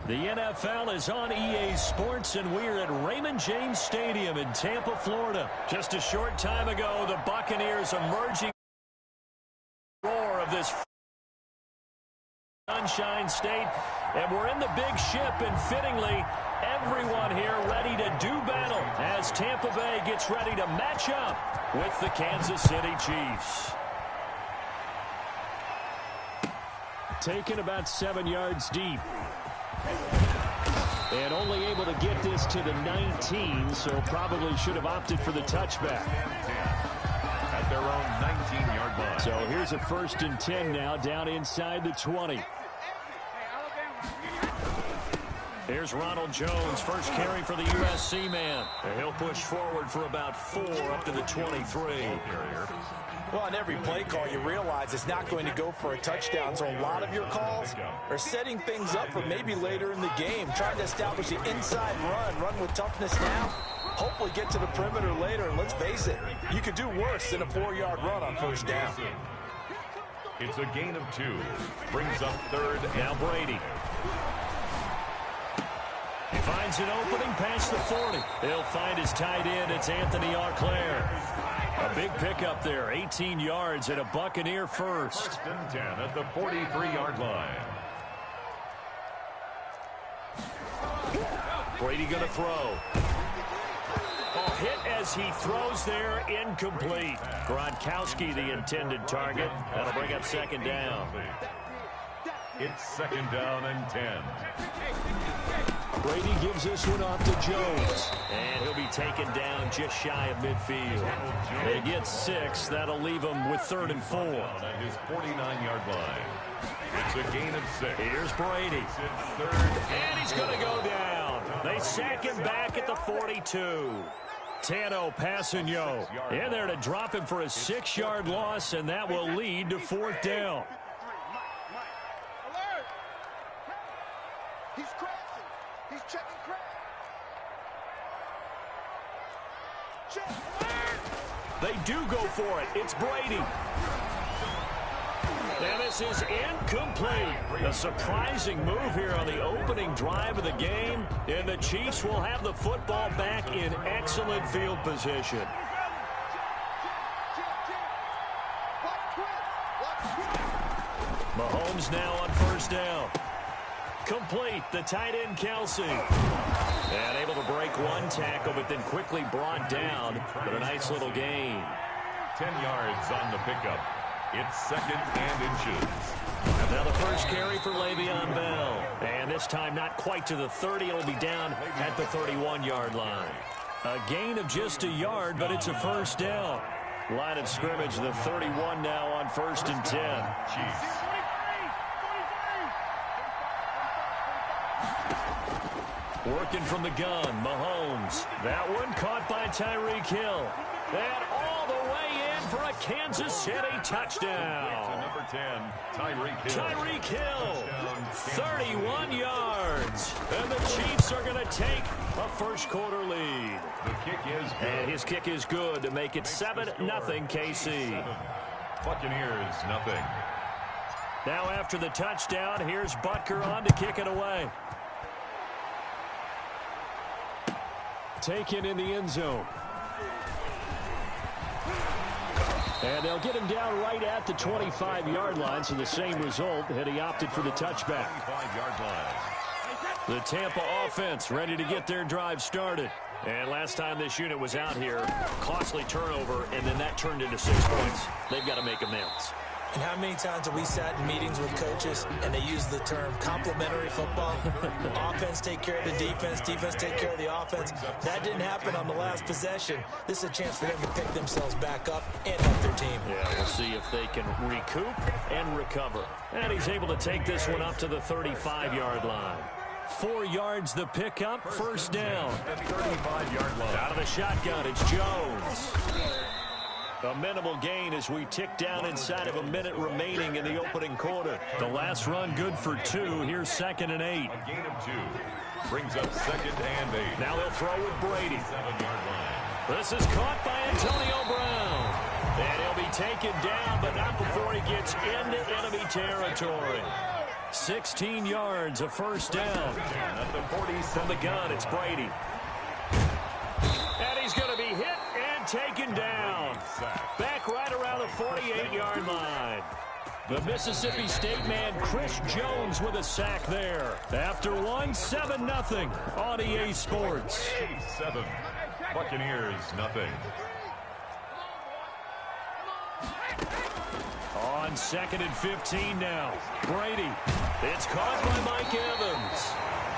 The NFL is on EA Sports, and we're at Raymond James Stadium in Tampa, Florida. Just a short time ago, the Buccaneers emerging roar of this Sunshine State, and we're in the big ship, and fittingly, everyone here ready to do battle as Tampa Bay gets ready to match up with the Kansas City Chiefs. Taken about 7 yards deep. And only able to get this to the 19, so probably should have opted for the touchback. At their own 19-yard line. So here's a 1st and 10 now, down inside the 20. Here's Ronald Jones, first carry for the USC man. And he'll push forward for about 4 up to the 23. Well, on every play call, you realize it's not going to go for a touchdown, so a lot of your calls are setting things up for maybe later in the game, trying to establish the inside run with toughness now, hopefully get to the perimeter later, and let's face it, you could do worse than a 4-yard run on 1st down. It's a gain of 2. Brings up 3rd. Now Brady. He finds an opening past the 40. He'll find his tight end. It's Anthony Auclair. A big pickup there, 18 yards and a Buccaneer first. 1st and 10 at the 43-yard line. Brady going to throw. Oh, hit as he throws there, incomplete. Gronkowski, the intended target. That'll bring up 2nd down. It's 2nd down and 10. Brady gives this one off to Jones. And he'll be taken down just shy of midfield. They get 6. That'll leave him with 3rd and 4. At his 49-yard line. It's a gain of 6. Here's Brady. And he's going to go down. They sack him back at the 42. Tano Passanio in there to drop him for a 6-yard loss, and that will lead to 4th down. He's crashing. He's checking crash. They do go for it. It's Brady. And this is incomplete. A surprising move here on the opening drive of the game. And the Chiefs will have the football back in excellent field position. Mahomes now on 1st down. Complete, the tight end Kelsey. And able to break one tackle, but then quickly brought down. But a nice little gain. 10 yards on the pickup. It's 2nd and inches. Now the first carry for Le'Veon Bell. And this time not quite to the 30. It'll be down at the 31-yard line. A gain of just a yard, but it's a 1st down. Line of scrimmage, the 31 now on 1st and 10. Chiefs. Working from the gun, Mahomes. That one caught by Tyreek Hill. And all the way in for a Kansas City touchdown. To number 10, Tyreek Hill. Tyreek Hill, 31 yards. And the Chiefs are going to take a 1st quarter lead. The kick is good. And his kick is good to make it 7-0 KC. Buccaneers, nothing. Now after the touchdown, here's Butker on to kick it away. Taken in the end zone. And they'll get him down right at the 25-yard line, so the same result had he opted for the touchback. 25-yard line. The Tampa offense ready to get their drive started. And last time this unit was out here, costly turnover, and then that turned into 6 points. They've got to make amends. And how many times have we sat in meetings with coaches and they use the term complementary football? Offense take care of the defense, defense take care of the offense. That didn't happen on the last possession. This is a chance for them to pick themselves back up and help their team. Yeah, we'll see if they can recoup and recover. And he's able to take this one up to the 35-yard line. 4 yards the pickup, 1st down. 35-yard line. Out of the shotgun, it's Jones. A minimal gain as we tick down inside of a minute remaining in the opening quarter. The last run good for 2. Here's 2nd and 8. A gain of 2. Brings up 2nd and 8. Now they'll throw with Brady. 7-yard line. This is caught by Antonio Brown. And he'll be taken down, but not before he gets into enemy territory. 16 yards, a first down. At the 40 from the gun, it's Brady. And he's going to be hit and taken down. Back right around the 48-yard line. The Mississippi State man, Chris Jones, with a sack there. After one, 7-0 on EA Sports. 7. Buccaneers, nothing. On 2nd and 15 now. Brady. It's caught by Mike Evans.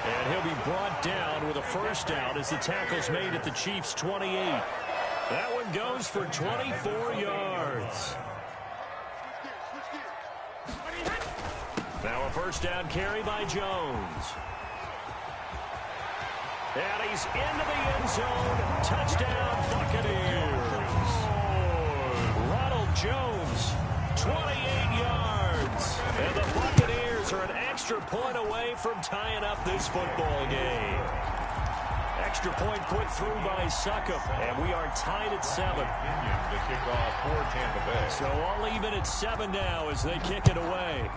And he'll be brought down with a first down as the tackle's made at the Chiefs' 28. That one goes for 24 yards. Now a first down carry by Jones. And he's into the end zone. Touchdown, Buccaneers. Ronald Jones, 28 yards. And the Buccaneers are an extra point away from tying up this football game. Extra point put through by Succop, and we are tied at 7. The kickoff for Tampa Bay. So all even at 7 now as they kick it away.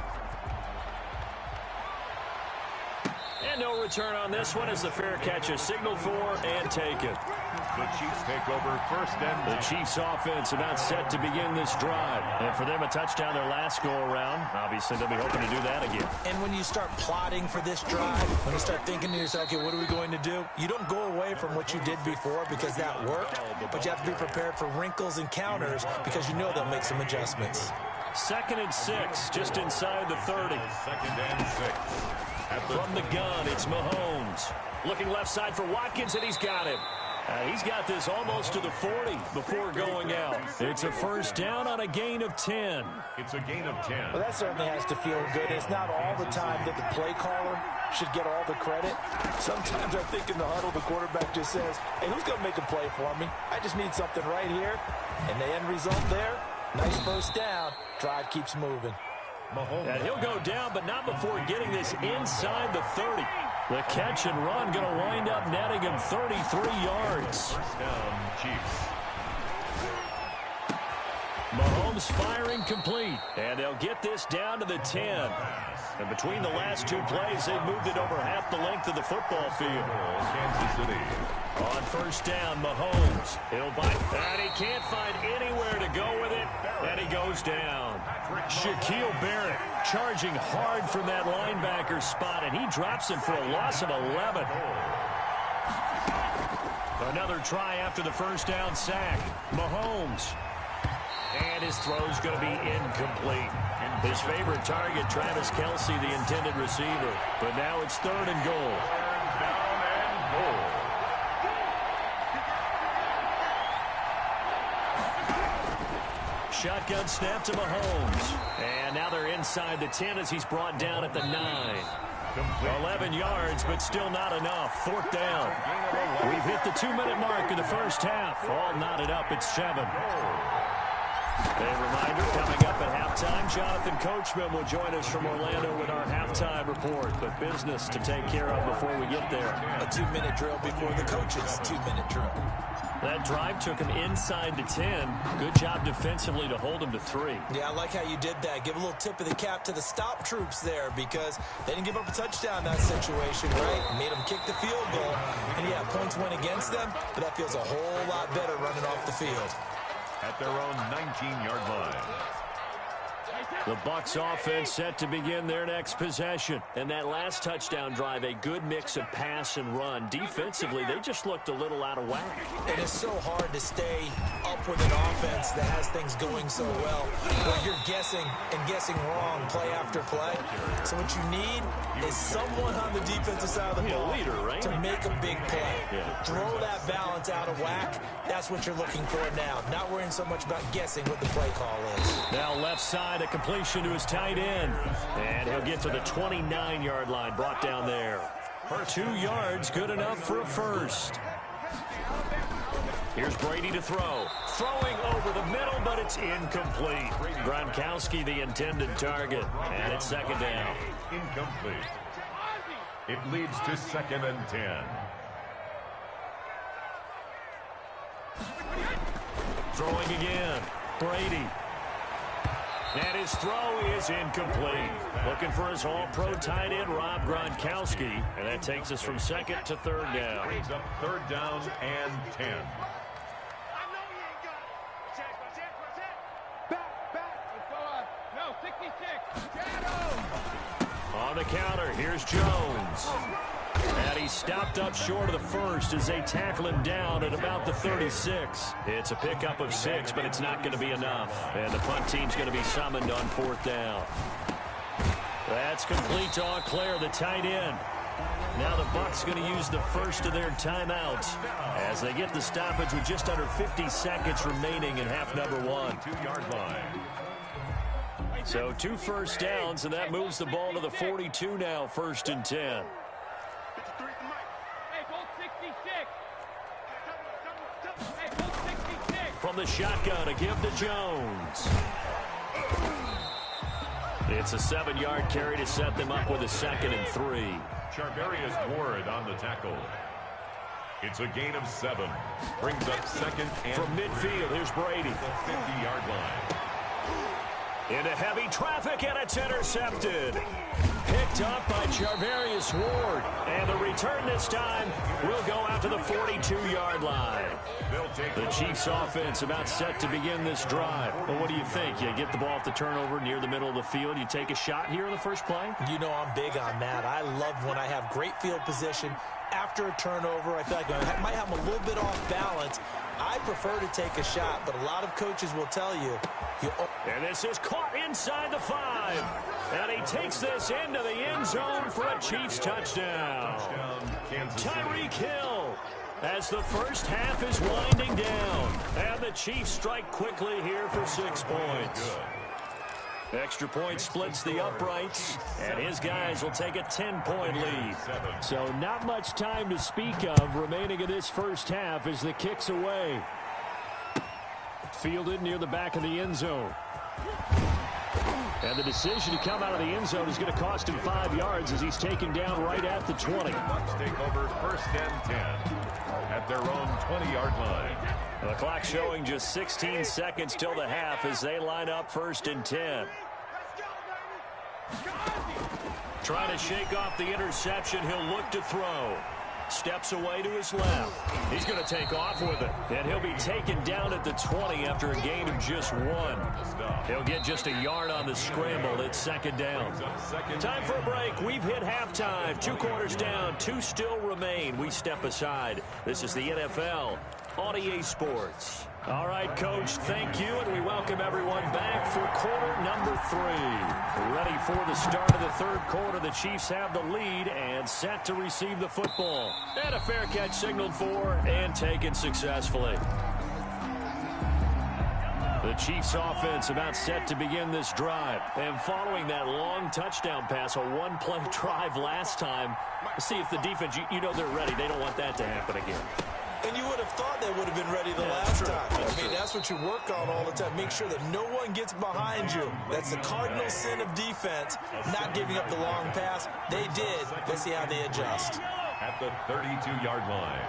And no return on this one as the fair catch is signaled for and taken. The Chiefs take over first and the Chiefs offense about set to begin this drive. And for them, a touchdown their last go-around. Obviously, they'll be hoping to do that again. And when you start plotting for this drive, when you start thinking to yourself, okay, what are we going to do? You don't go away from what you did before because that worked, but you have to be prepared for wrinkles and counters because you know they'll make some adjustments. 2nd and 6, just inside the 30. 2nd and 6. From the gun, it's Mahomes. Looking left side for Watkins, and he's got him. He's got this almost to the 40 before going out. It's a first down on a gain of 10. It's a gain of 10. Well, that certainly has to feel good. It's not all the time that the play caller should get all the credit. Sometimes I think in the huddle, the quarterback just says, hey, who's going to make a play for me? I just need something right here. And the end result there, nice first down. Drive keeps moving. And he'll go down, but not before getting this inside the 30. The catch and run going to wind up netting him 33 yards. First down, Chiefs. Mahomes firing complete. And they'll get this down to the 10. And between the last two plays, they've moved it over half the length of the football field. Kansas City. On first down, Mahomes. He'll bite. And he can't find anywhere to go with it. And he goes down. Shaquille Barrett charging hard from that linebacker spot, and he drops him for a loss of 11. Another try after the first down sack. Mahomes. And his throw's going to be incomplete. His favorite target, Travis Kelce, the intended receiver. But now it's 3rd and goal. Down and goal. Shotgun snap to Mahomes. And now they're inside the 10 as he's brought down at the 9. 11 yards, but still not enough. 4th down. We've hit the 2-minute mark in the first half. All knotted up at 7. A reminder, coming up at halftime, Jonathan Coachman will join us from Orlando with our halftime report. But business to take care of before we get there. A 2-minute drill before the coaches' 2-minute drill. That drive took him inside the 10. Good job defensively to hold him to 3. Yeah, I like how you did that. Give a little tip of the cap to the stop troops there because they didn't give up a touchdown in that situation, right? Made them kick the field goal. And, yeah, points went against them, but that feels a whole lot better running off the field. At their own 19-yard line. The Bucs offense set to begin their next possession. And that last touchdown drive, a good mix of pass and run. Defensively, they just looked a little out of whack. And it's so hard to stay up with an offense that has things going so well, where you're guessing and guessing wrong play after play. So what you need is someone on the defensive side of the ball to make a big play. Throw that balance out of whack. That's what you're looking for now. Not worrying so much about guessing what the play call is. Now left side, a completion to his tight end. And he'll get to the 29-yard line, brought down there. 2 yards, good enough for a first. Here's Brady to throw. Throwing over the middle, but it's incomplete. Gronkowski, the intended target. And it's 2nd down. Incomplete. It leads to 2nd and 10. Throwing again. Brady. And his throw is incomplete. Looking for his all-pro tight end, Rob Gronkowski. And that takes us from second to third down. Brings up third down and 10. On the counter, here's Jones. And he's stopped up short of the first as they tackle him down at about the 36. It's a pickup of 6, but it's not going to be enough. And the punt team's going to be summoned on fourth down. That's complete to Auclair, the tight end. Now the Bucs going to use the first of their timeouts as they get the stoppage with just under 50 seconds remaining in half number 1. 2-yard line. So 2 first downs, and that moves the ball to the 42 now, 1st and 10. From the shotgun, a give to Jones. It's a 7-yard carry to set them up with a 2nd and 3. Charvarius Ward on the tackle. It's a gain of 7. Brings up 2nd and from midfield, here's Brady. The 50-yard line. Into heavy traffic, and it's intercepted. Picked up by Charvarius Ward. And the return this time will go out to the 42-yard line. The Chiefs offense about set to begin this drive. Well, what do you think? You get the ball off the turnover near the middle of the field. You take a shot here in the first play? You know I'm big on that. I love when I have great field position. After a turnover, I feel like I might have them a little bit off balance. I prefer to take a shot, but a lot of coaches will tell you. And this is caught inside the 5. And he takes this into the end zone for a Chiefs touchdown. Tyreek Hill as the first half is winding down. And the Chiefs strike quickly here for 6 points. Extra point splits the uprights, and his guys will take a 10-point lead. So not much time to speak of remaining in this first half as the kick's away. Fielded near the back of the end zone. And the decision to come out of the end zone is going to cost him 5 yards as he's taken down right at the 20. Bucs take over 1st and 10 at their own 20-yard line. The clock showing just 16 seconds till the half as they line up 1st and 10. Trying to shake off the interception, he'll look to throw. Steps away to his left. He's going to take off with it. And he'll be taken down at the 20 after a gain of just 1. He'll get just a yard on the scramble. It's 2nd down. Time for a break. We've hit halftime. 2 quarters down. 2 still remain. We step aside. This is the NFL on EA Sports. All right, Coach, thank you, and we welcome everyone back for quarter number 3. Ready for the start of the 3rd quarter. The Chiefs have the lead and set to receive the football. And a fair catch signaled for and taken successfully. The Chiefs offense about set to begin this drive. And following that long touchdown pass, a 1-play drive last time, see if the defense, you know they're ready. They don't want that to happen again. And you would have thought they would have been ready the last time. I mean, that's what you work on all the time. Make sure that no one gets behind you. That's the cardinal sin of defense, not giving up the long pass. They did. Let's see how they adjust. At the 32-yard line.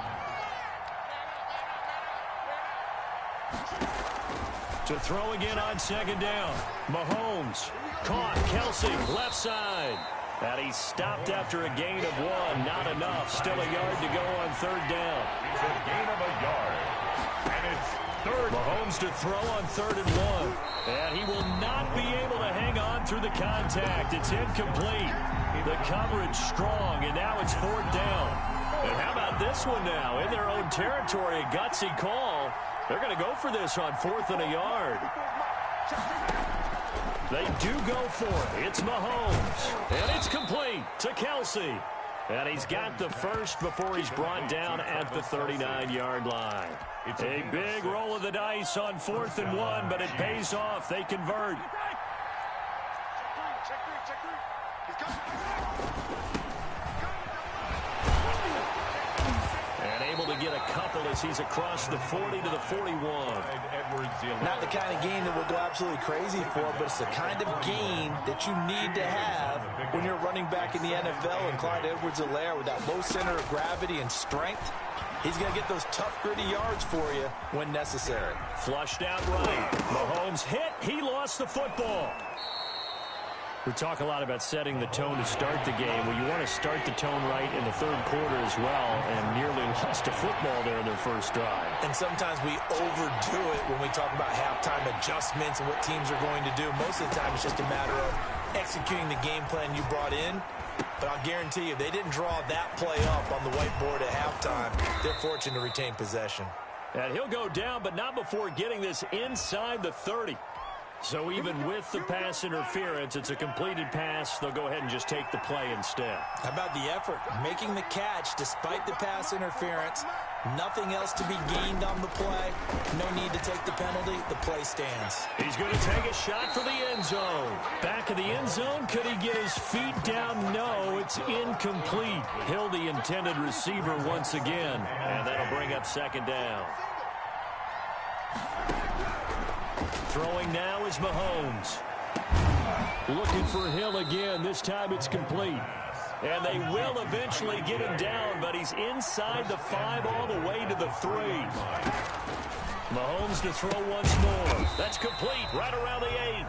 To throw again on 2nd down. Mahomes caught. Kelsey left side. And he's stopped after a gain of 1. Not enough. Still a yard to go on 3rd down. It's a gain of a yard. And it's 3rd. Mahomes to throw on 3rd and 1. And he will not be able to hang on through the contact. It's incomplete. The coverage strong, and now it's 4th down. And how about this one now? In their own territory, a gutsy call. They're going to go for this on 4th and a yard. They do go for it. It's Mahomes. And it's complete to Kelsey. And he's got the first before he's brought down at the 39-yard line. It's a big roll of the dice on 4th and 1, but it pays off. They convert. And able to get a couple as he's across the 40 to the 41. Not the kind of gain that will go absolutely crazy for, but it's the kind of gain that you need to have when you're running back in the NFL. And Clyde Edwards-Helaire with that low center of gravity and strength, He's going to get those tough, gritty yards for you when necessary. Flushed out right. Mahomes hit. He lost the football. We talk a lot about setting the tone to start the game. Well, you want to start the tone right in the third quarter as well, and nearly lost a football there in their first drive. And sometimes we overdo it when we talk about halftime adjustments and what teams are going to do. Most of the time, it's just a matter of executing the game plan you brought in. But I'll guarantee you, they didn't draw that play up on the whiteboard at halftime. They're fortunate to retain possession. And he'll go down, but not before getting this inside the 30. So even with the pass interference, it's a completed pass. They'll go ahead and just take the play instead. How about the effort? Making the catch despite the pass interference. Nothing else to be gained on the play. No need to take the penalty. The play stands. He's going to take a shot for the end zone. Back of the end zone. Could he get his feet down? No, it's incomplete. Hill, the intended receiver once again. And that'll bring up second down. Throwing now is Mahomes. Looking for Hill again. This time it's complete. And they will eventually get him down, but he's inside the 5 all the way to the 3. Mahomes to throw once more. That's complete right around the 8.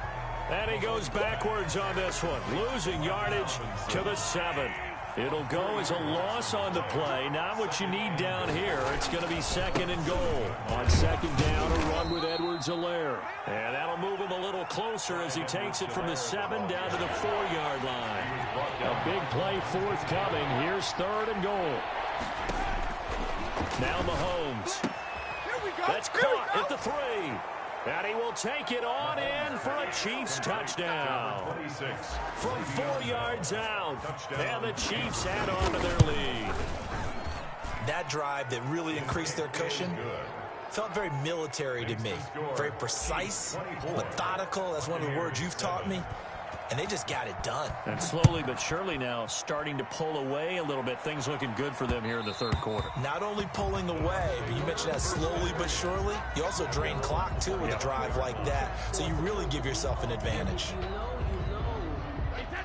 And he goes backwards on this one, losing yardage to the 7. It'll go as a loss on the play. Not what you need down here. It's going to be second and goal. On second down, a run with țBöõ. And that'll move him a little closer as he takes it from the 7 down to the 4-yard line. A big play forthcoming. Here's third and goal. Now Mahomes. That's caught at the 3. And he will take it on in for a Chiefs touchdown. From 4 yards out. And the Chiefs add on to their lead. That drive that really increased their cushion felt very military to me. Very precise, methodical. That's one of the words you've taught me. And they just got it done. And slowly but surely now starting to pull away a little bit. Things looking good for them here in the third quarter. Not only pulling away, but you mentioned that slowly but surely. You also drain clock, too, with a drive like that. So you really give yourself an advantage.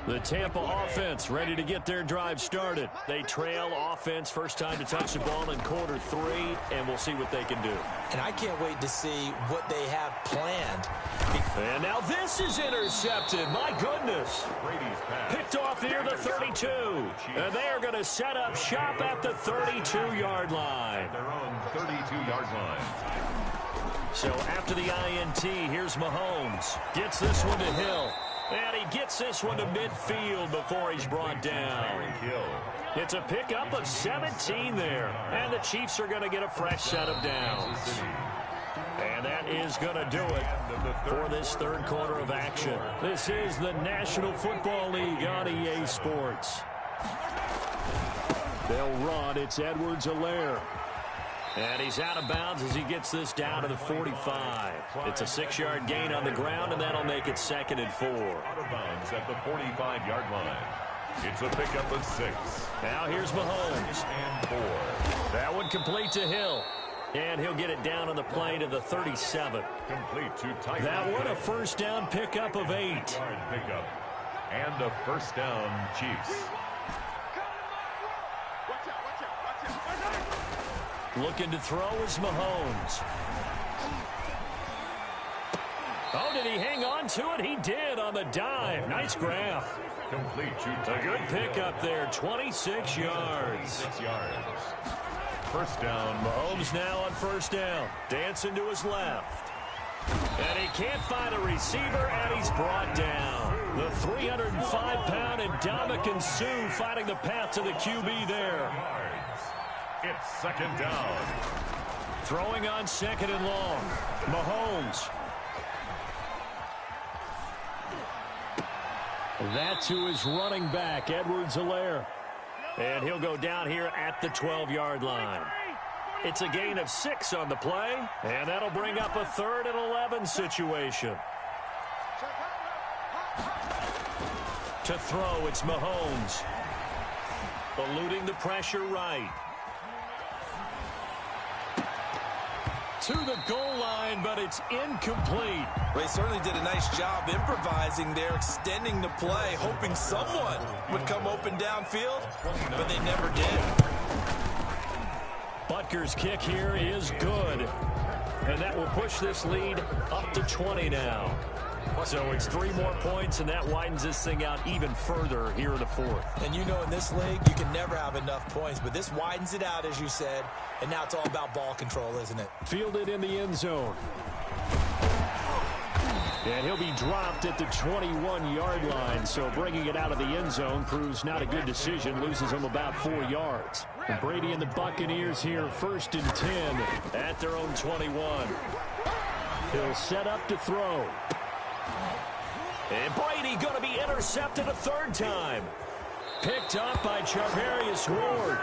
The Tampa offense ready to get their drive started. They trail offense, first time to touch the ball in quarter 3, and we'll see what they can do. And I can't wait to see what they have planned. And now this is intercepted. My goodness. Picked off near the 32. And they are going to set up shop at the 32-yard line. Their own 32-yard line. So after the INT, here's Mahomes. Gets this one to Hill. And he gets this one to midfield before he's brought down. It's a pickup of 17 there. And the Chiefs are going to get a fresh set of downs. And that is going to do it for this third quarter of action. This is the National Football League on EA Sports. They'll run. It's țBöõ. And he's out of bounds as he gets this down to the 45. It's a 6-yard gain on the ground, and that'll make it second and 4. Out of bounds at the 45-yard line. It's a pickup of 6. Now here's Mahomes. And 4. That one complete to Hill. And he'll get it down on the play to the 37. Complete to Tyler. That one a first down pickup of 8. Yard pickup. And a first down, Chiefs. Looking to throw is Mahomes. Oh, did he hang on to it? He did on the dive. Nice grab. Complete to A good pickup there, 26 yards. 6 yards. First down. Mahomes now on first down. Dancing to his left. And he can't find a receiver, and he's brought down. The 305-pound Ndamukong Suh fighting the path to the QB there. It's second down. Throwing on second and long. Mahomes. That to his running back, țBöõ. And he'll go down here at the 12-yard line. It's a gain of 6 on the play, and that'll bring up a 3rd and 11 situation. To throw, it's Mahomes. Eluding the pressure right. To the goal line, but it's incomplete. They certainly did a nice job improvising there, extending the play, hoping someone would come open downfield, but they never did. But Packers' kick here is good. And that will push this lead up to 20 now. So it's 3 more points, and that widens this thing out even further here in the fourth. And you know in this league, you can never have enough points, but this widens it out, as you said, and now it's all about ball control, isn't it? Fielded in the end zone. And he'll be dropped at the 21-yard line, so bringing it out of the end zone proves not a good decision, loses him about 4 yards. And Brady and the Buccaneers here, 1st and 10 at their own 21. He'll set up to throw. And Brady going to be intercepted a 3rd time. Picked up by Charvarius Ward.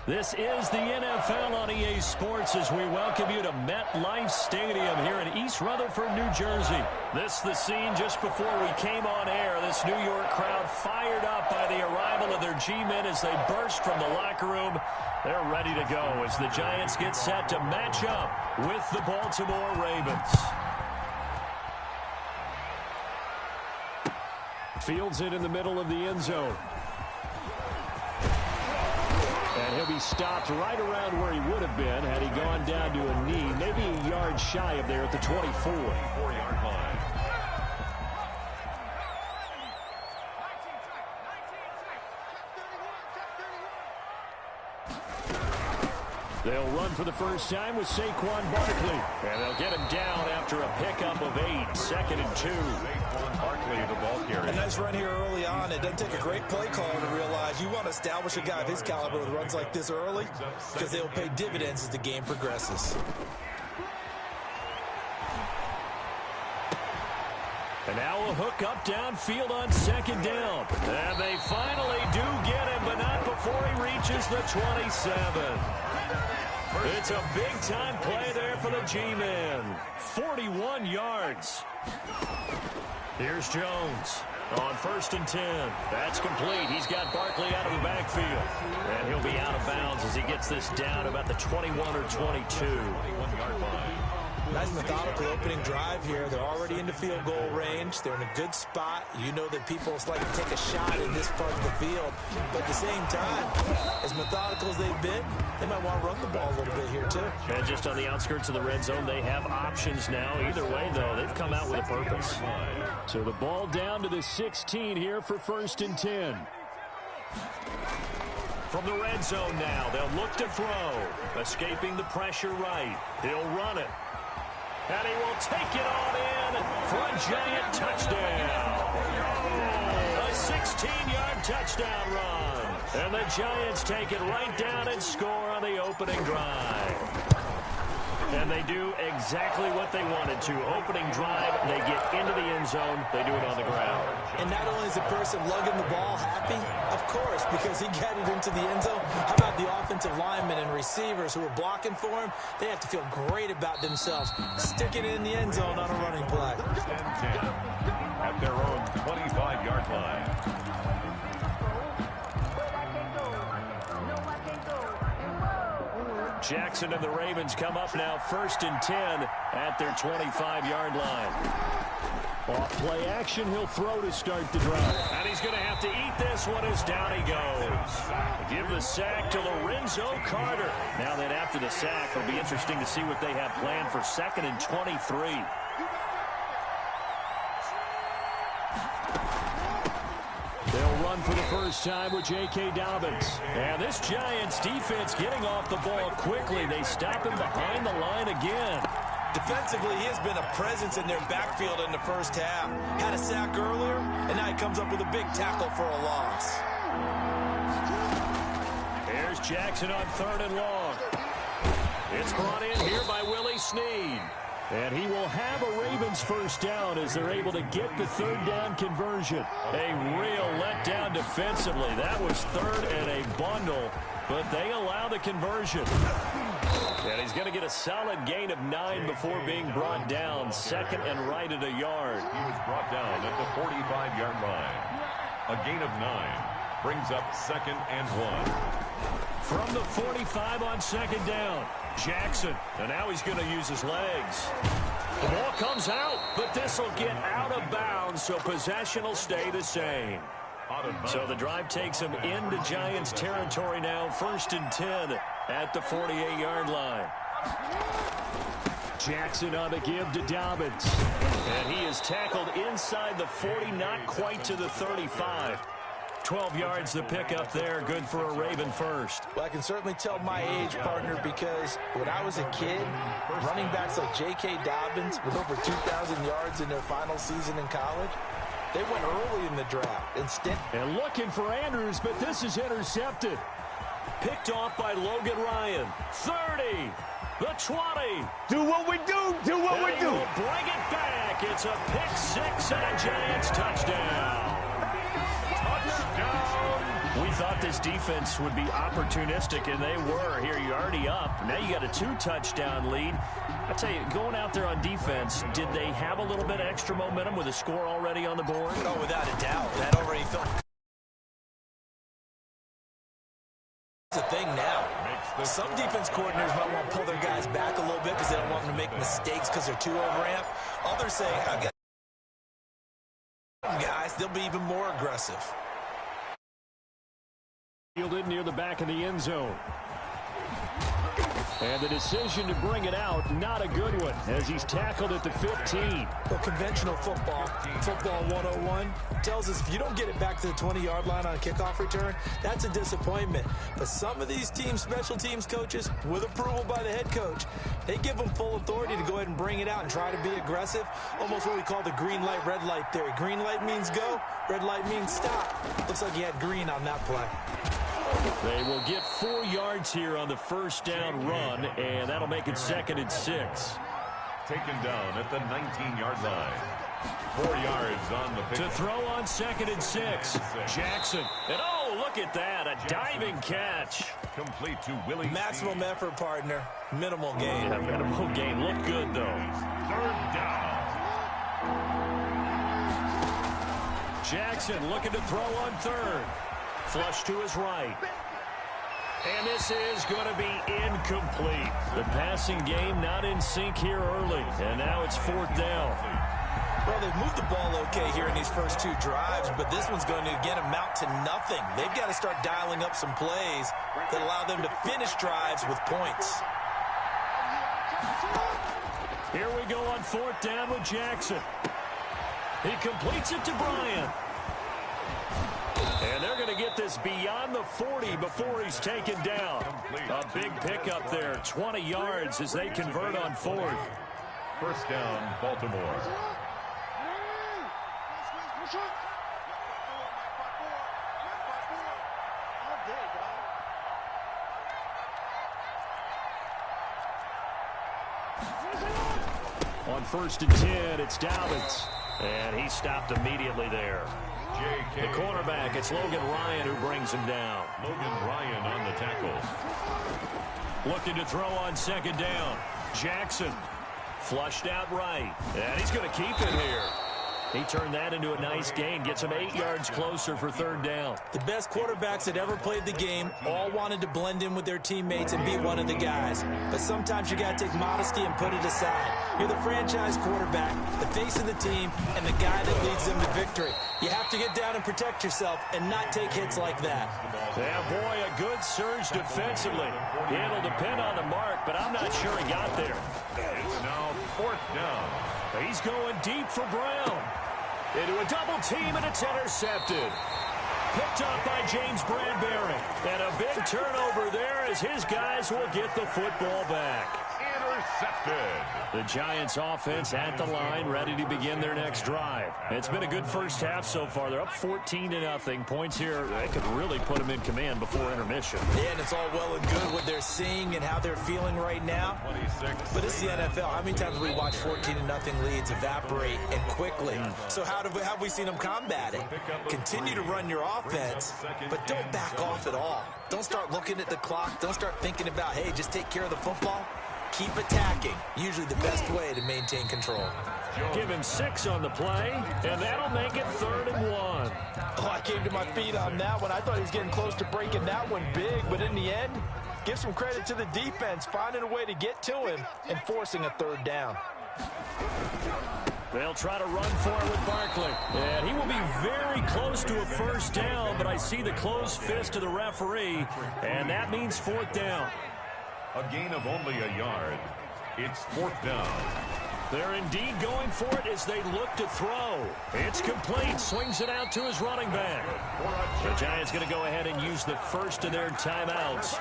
This is the NFL on EA Sports as we welcome you to MetLife Stadium here in East Rutherford, New Jersey. This the scene just before we came on air. This New York crowd fired up by the arrival of their G-men as they burst from the locker room. They're ready to go as the Giants get set to match up with the Baltimore Ravens. Fields it in the middle of the end zone. And he'll be stopped right around where he would have been had he gone down to a knee, maybe a yard shy of there at the 24-yard line. They'll run for the first time with Saquon Barkley. And they'll get him down after a pickup of 8, 2nd and 2. Saquon Barkley, the ball carrier. A nice run here early on. It doesn't take a great play caller to realize you want to establish a guy of his caliber with runs like this early because they will pay dividends as the game progresses. And now a hook up downfield on 2nd down. And they finally do get him, but not before he reaches the 27. It's a big-time play there for the G-men. 41 yards. Here's Jones on 1st and 10. That's complete. He's got Barkley out of the backfield. And he'll be out of bounds as he gets this down about the 21 or 22. 21-yard line. Nice methodical opening drive here. They're already into field goal range. They're in a good spot. You know that people like to take a shot in this part of the field. But at the same time, as methodical as they've been, they might want to run the ball a little bit here too. And just on the outskirts of the red zone, they have options now. Either way, though, they've come out with a purpose. So the ball down to the 16 here for 1st and 10. From the red zone now, they'll look to throw. Escaping the pressure right. He'll run it. And he will take it on in for a giant touchdown. A 16-yard touchdown run. And the Giants take it right down and score on the opening drive. And they do exactly what they wanted to. Opening drive, they get into the end zone. They do it on the ground. And not only is the person lugging the ball happy, of course, because he got it into the end zone. How about the offensive linemen and receivers who are blocking for him? They have to feel great about themselves. Sticking it in the end zone on a running play. 10-10 at their own 25-yard line. Jackson and the Ravens come up now 1st and 10 at their 25-yard line. Off play action, he'll throw to start the drive. And he's going to have to eat this one as down he goes. Give the sack to Lorenzo Carter. Now then after the sack, it'll be interesting to see what they have planned for 2nd and 23. They'll run for the first time with J.K. Dobbins. And this Giants defense getting off the ball quickly. They stop him behind the line again. Defensively, he has been a presence in their backfield in the first half. Had a sack earlier, and now he comes up with a big tackle for a loss. Here's Jackson on 3rd and long. It's brought in here by Willie Snead. And he will have a Ravens first down as they're able to get the 3rd down conversion. A real letdown defensively. That was 3rd and a bundle, but they allow the conversion. And he's going to get a solid gain of 9 before being brought down. 2nd and right at a yard. He was brought down at the 45-yard line. A gain of 9 brings up 2nd and 1. From the 45 on 2nd down. Jackson, and now he's going to use his legs. The ball comes out, but this will get out of bounds, so possession will stay the same. So the drive takes him into Giants territory now, 1st and 10 at the 48-yard line. Jackson on the give to Dobbins. And he is tackled inside the 40, not quite to the 35. 12 yards the pickup there, good for a Raven first. Well, I can certainly tell my age, partner, because when I was a kid, running backs like J.K. Dobbins with over 2,000 yards in their final season in college, they went early in the draft. Instead, and looking for Andrews, but this is intercepted. Picked off by Logan Ryan. 30, the 20. Do what we do. Do what we do. Bring it back. It's a pick 6 and a Giants touchdown. We thought this defense would be opportunistic, and they were. Here, you're already up. Now you got a 2-touchdown lead. I tell you, going out there on defense, did they have a little bit of extra momentum with a score already on the board? oh, without a doubt, that already felt it's a thing now. Some defense coordinators might want to pull their guys back a little bit because they don't want them to make mistakes because they're too overamped. Others say, I've got guys, they'll be even more aggressive. Fielded near the back of the end zone. And the decision to bring it out, not a good one, as he's tackled at the 15. Well, conventional football 101, tells us if you don't get it back to the 20-yard line on a kickoff return, that's a disappointment. But some of these teams, special teams coaches, with approval by the head coach, they give them full authority to go ahead and bring it out and try to be aggressive, almost what we call the green light, red light theory. Green light means go, red light means stop. Looks like he had green on that play. They will get 4 yards here on the first down run, and that'll make it 2nd and 6. Taken down at the 19-yard line. 4 yards on the pick. To throw on 2nd and 6. Jackson. And oh, look at that. A diving catch. Complete to Willie. Maximum effort, partner. Minimal gain. Yeah, minimal gain. Look good, though. 3rd down. Jackson looking to throw on 3rd. Flush to his right. And this is going to be incomplete. The passing game not in sync here early. And now it's 4th down. Well, they've moved the ball okay here in these first 2 drives, but this one's going to, again, amount to nothing. They've got to start dialing up some plays that allow them to finish drives with points. Here we go on 4th down with Jackson. He completes it to Bryant. And they're going to get this beyond the 40 before he's taken down. A big pickup there, 20 yards as they convert on 4th. First down, Baltimore. On 1st and 10, it's Dobbins. And he stopped immediately there. The cornerback, it's Logan Ryan who brings him down. Logan Ryan on the tackle. Looking to throw on 2nd down. Jackson flushed out right. And he's going to keep it here. He turned that into a nice gain. Gets him 8 yards closer for 3rd down. The best quarterbacks that ever played the game all wanted to blend in with their teammates and be one of the guys. But sometimes you got to take modesty and put it aside. You're the franchise quarterback, the face of the team, and the guy that leads them to victory. You have to get down and protect yourself and not take hits like that. Yeah, boy, a good surge defensively. It'll depend on the mark, but I'm not sure he got there. It's now 4th down. He's going deep for Brown. Into a double team, and it's intercepted. Picked up by James Bradbury. And a big turnover there as his guys will get the football back. Intercepted. The Giants offense at the line, ready to begin their next drive. It's been a good first half so far. They're up 14-0. Points here, they could really put them in command before intermission. Yeah, and it's all well and good what they're seeing and how they're feeling right now. 26. But it's the NFL. How many times have we watched 14-0 leads evaporate and quickly? So how have we seen them combat it? Continue to run your offense, but don't back off at all. Don't start looking at the clock. Don't start thinking about, hey, just take care of the football. Keep attacking. Usually the best way to maintain control. Give him 6 on the play, and that'll make it 3rd and 1. Oh, I came to my feet on that one. I thought he was getting close to breaking that one big, but in the end, give some credit to the defense, finding a way to get to him and forcing a 3rd down. They'll try to run for it with Barkley. And he will be very close to a 1st down, but I see the closed fist of the referee, and that means 4th down. A gain of only a yard. It's 4th down. They're indeed going for it as they look to throw. It's complete. Swings it out to his running back. The Giants going to go ahead and use the first of their timeouts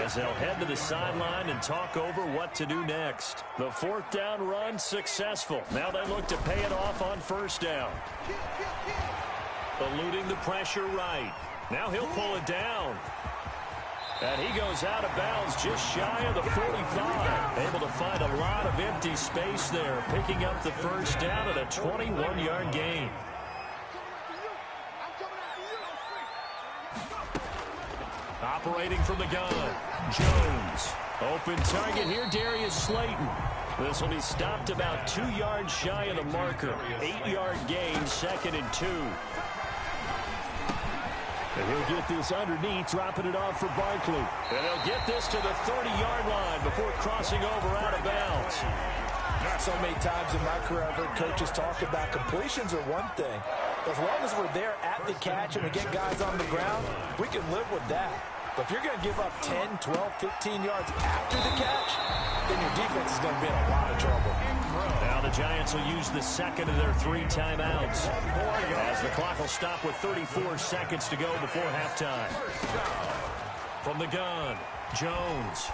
as they'll head to the sideline and talk over what to do next. The 4th down run successful. Now they look to pay it off on 1st down. Eluding the pressure right. Now he'll pull it down. And he goes out of bounds just shy of the 45. Able to find a lot of empty space there, picking up the 1st down at a 21-yard gain. Operating from the gun, Jones. Open target here, Darius Slayton. This will be stopped about 2 yards shy of the marker. 8-yard gain, 2nd and 2. And he'll get this underneath, dropping it off for Barkley. And he'll get this to the 30-yard line before crossing over out of bounds. So many times in my career, I've heard coaches talk about completions are one thing. As long as we're there at the catch and we get guys on the ground, we can live with that. But if you're going to give up 10, 12, 15 yards after the catch, then your defense is going to be in a lot of trouble. Now the Giants will use the 2nd of their 3 timeouts as the clock will stop with 34 seconds to go before halftime. From the gun, Jones.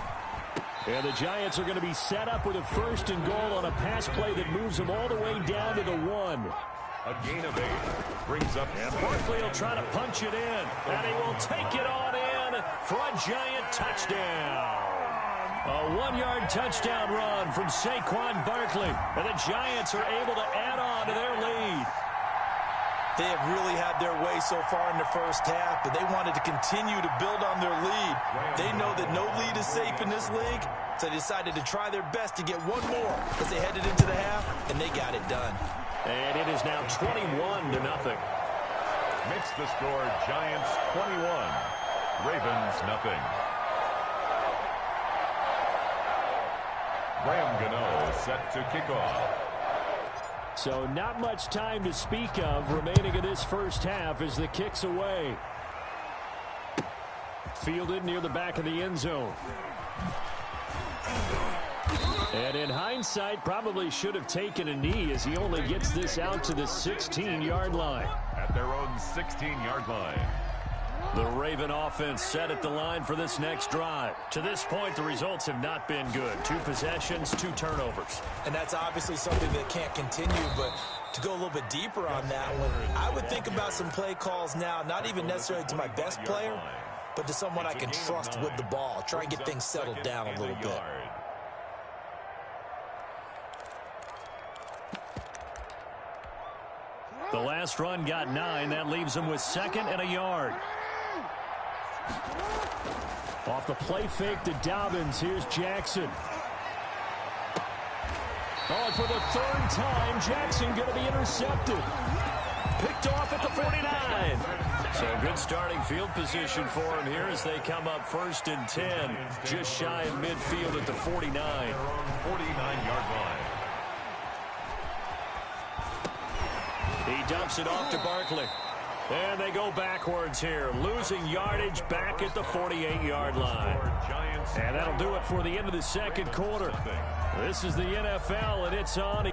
And the Giants are going to be set up with a 1st and goal on a pass play that moves them all the way down to the 1. A gain of 8 brings up. And Barkley will try to punch it in, and he will take it on in for a Giant touchdown. A 1-yard touchdown run from Saquon Barkley, and the Giants are able to add on to their lead. They have really had their way so far in the first half, but they wanted to continue to build on their lead. They know that no lead is safe in this league, so they decided to try their best to get one more as they headed into the half, and they got it done. And it is now 21-0. Makes the score Giants 21, Ravens nothing. Graham Gano set to kick off. So not much time to speak of remaining in this first half as the kick's away. Fielded near the back of the end zone. And in hindsight, probably should have taken a knee as he only gets this out to the 16-yard line. At their own 16-yard line. The Raven offense set at the line for this next drive. To this point, the results have not been good. 2 possessions, 2 turnovers. And that's obviously something that can't continue, but to go a little bit deeper on that one, I would think about some play calls now, not even necessarily to my best player, but to someone I can trust with the ball. Try and get things settled down a little bit. last run got 9. That leaves him with 2nd and a yard. Off the play fake to Dobbins. Here's Jackson. Oh, and for the 3rd time, Jackson going to be intercepted. Picked off at the 49. So good starting field position for him here as they come up 1st and 10. Just shy of midfield at the 49. 49-yard line. He dumps it off to Barkley. And they go backwards here, losing yardage back at the 48-yard line. And that'll do it for the end of the 2nd quarter. This is the NFL, and it's on.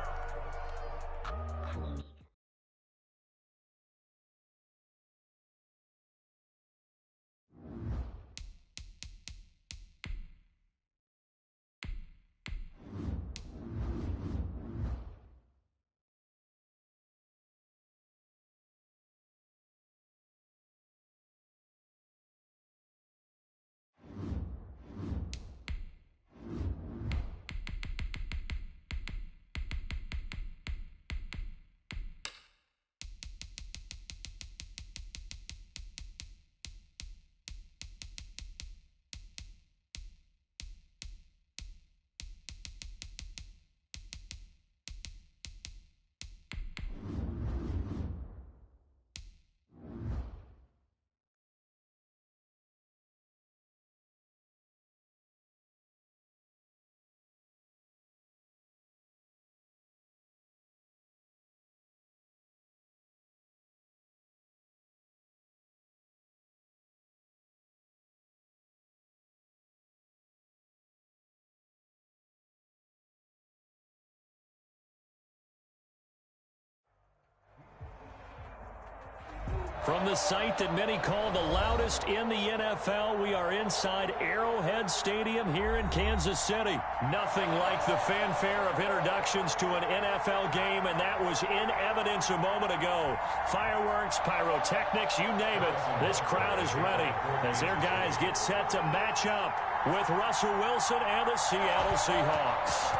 From the site that many call the loudest in the NFL, we are inside Arrowhead Stadium here in Kansas City. Nothing like the fanfare of introductions to an NFL game, and that was in evidence a moment ago. Fireworks, pyrotechnics, you name it. This crowd is ready as their guys get set to match up with Russell Wilson and the Seattle Seahawks.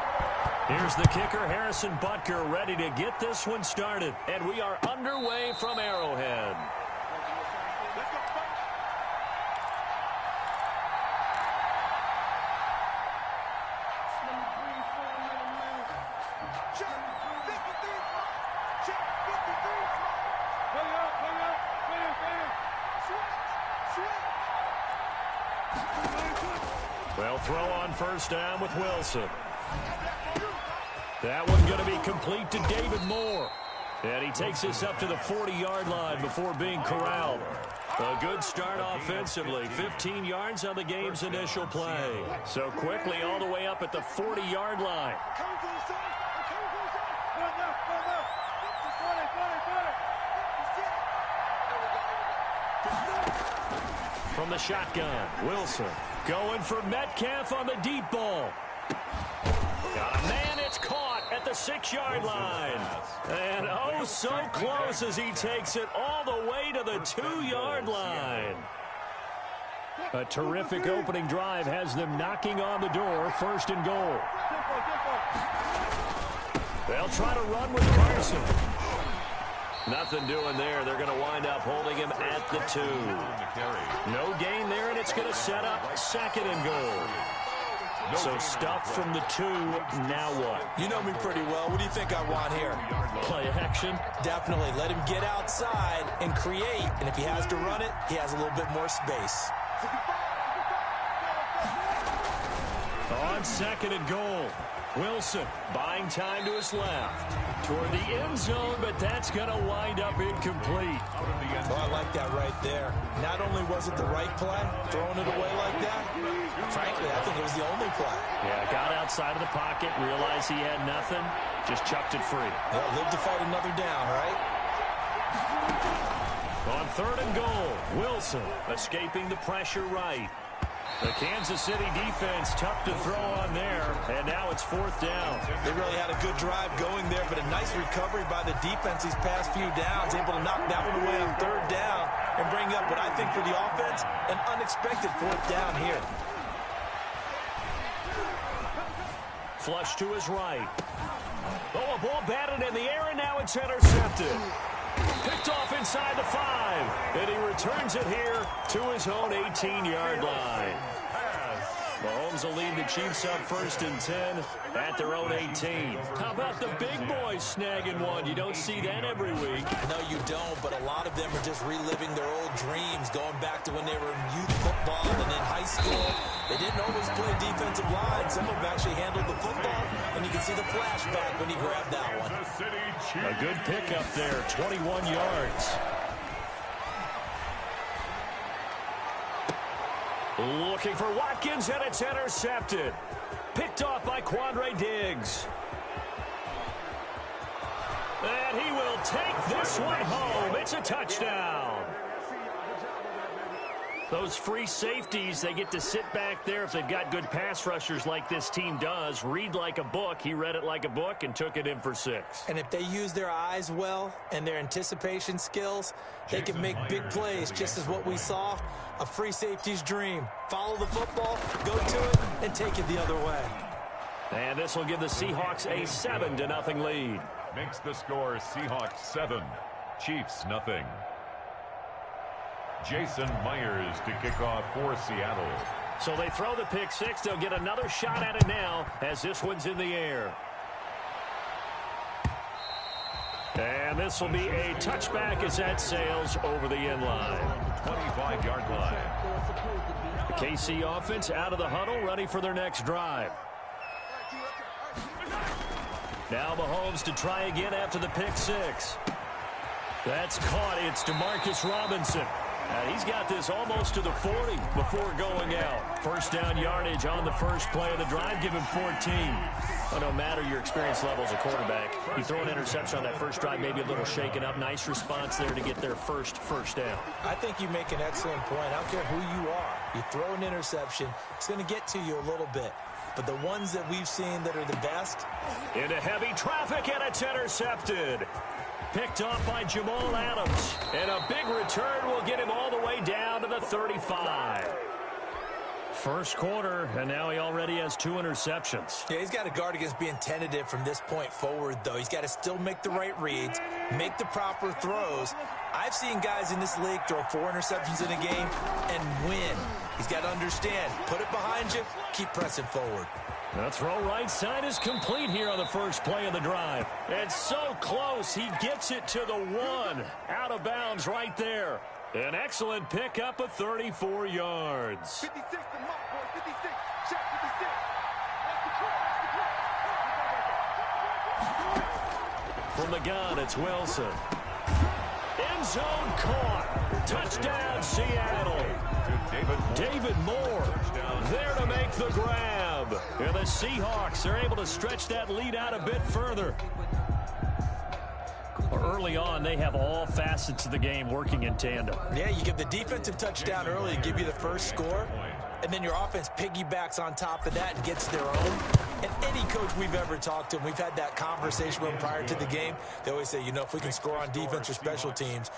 Here's the kicker, Harrison Butker, ready to get this one started. And we are underway from Arrowhead. Well, throw on 1st down with Wilson. That one going to be complete to David Moore. And he takes us up to the 40-yard line before being corralled. A good start offensively. 15 yards on the game's initial play. So quickly all the way up at the 40-yard line. From the shotgun, Wilson going for Metcalf on the deep ball. Got a man, it's caught at the 6-yard line. And oh, so close as he takes it all the way to the 2-yard line. A terrific opening drive has them knocking on the door, 1st and goal. They'll try to run with Carson. Nothing doing there. They're going to wind up holding him at the 2. No gain there, and it's going to set up 2nd and goal. So stuff from the 2, now what? You know me pretty well. What do you think I want here? Play action? Definitely. Let him get outside and create. And if he has to run it, he has a little bit more space. On 2nd and goal, Wilson buying time to his left. Toward the end zone, but that's going to wind up incomplete. Oh, I like that right there. Not only was it the right play, throwing it away like that, frankly, I think it was the only play. Yeah, got outside of the pocket, realized he had nothing, just chucked it free. Yeah, live to fight another down, right? On 3rd and goal, Wilson escaping the pressure right. The Kansas City defense tough to throw on there, and now it's 4th down. They really had a good drive going there, but a nice recovery by the defense these past few downs, able to knock that one away on 3rd down and bring up what I think for the offense, an unexpected 4th down here. Flush to his right. Oh, a ball batted in the air, and now it's intercepted. Picked off inside the 5, and he returns it here to his own 18-yard line. Mahomes will lead the Chiefs up 1st and 10 at their own 18. How about the big boys snagging one? You don't see that every week. No, you don't, but a lot of them are just reliving their old dreams, going back to when they were in youth football and in high school. They didn't always play defensive line. Some of them actually handled the football, and you can see the flashback when he grabbed that one. A good pickup there, 21 yards. Looking for Watkins, and it's intercepted. Picked off by Quandre Diggs. And he will take this one home. It's a touchdown. Those free safeties, they get to sit back there if they've got good pass rushers like this team does. Read like a book. He read it like a book and took it in for 6. And if they use their eyes well and their anticipation skills, they can make big plays, just as what we saw. A free safety's dream. Follow the football, go to it, and take it the other way. And this will give the Seahawks a 7-0 lead. Makes the score Seahawks 7, Chiefs nothing. Jason Myers to kick off for Seattle. So they throw the pick 6. They'll get another shot at it now as this one's in the air. And this will be a touchback as that sails over the end line. 25-yard line. The KC offense out of the huddle, ready for their next drive. Now Mahomes to try again after the pick 6. That's caught. It's DeMarcus Robinson. He's got this almost to the 40 before going out. First down yardage on the first play of the drive. Give him 14. Well, no matter your experience level as a quarterback, you throw an interception on that first drive, maybe a little shaken up. Nice response there to get their first down. I think you make an excellent point. I don't care who you are. You throw an interception, it's going to get to you a little bit. But the ones that we've seen that are the best. Into heavy traffic, and it's intercepted. Picked off by Jamal Adams. And a big return will get him all the way down to the 35. First quarter, and now he already has 2 interceptions. Yeah, he's got to guard against being tentative from this point forward, though. He's got to still make the right reads, make the proper throws. I've seen guys in this league throw 4 interceptions in a game and win. He's got to understand, put it behind you, keep pressing forward. The throw right side is complete here on the first play of the drive. It's so close, he gets it to the 1. Out of bounds right there. An excellent pickup of 34 yards. 56 to mark, boy. 56. Check 56. From the gun, it's Wilson. End zone caught. Touchdown, Seattle. David Moore there to make the grab. And the Seahawks are able to stretch that lead out a bit further. Early on, they have all facets of the game working in tandem. Yeah, you give the defensive touchdown early to give you the first score, and then your offense piggybacks on top of that and gets their own. And any coach we've ever talked to, and we've had that conversation with them prior to the game, they always say, you know, if we can score on defense or special teams,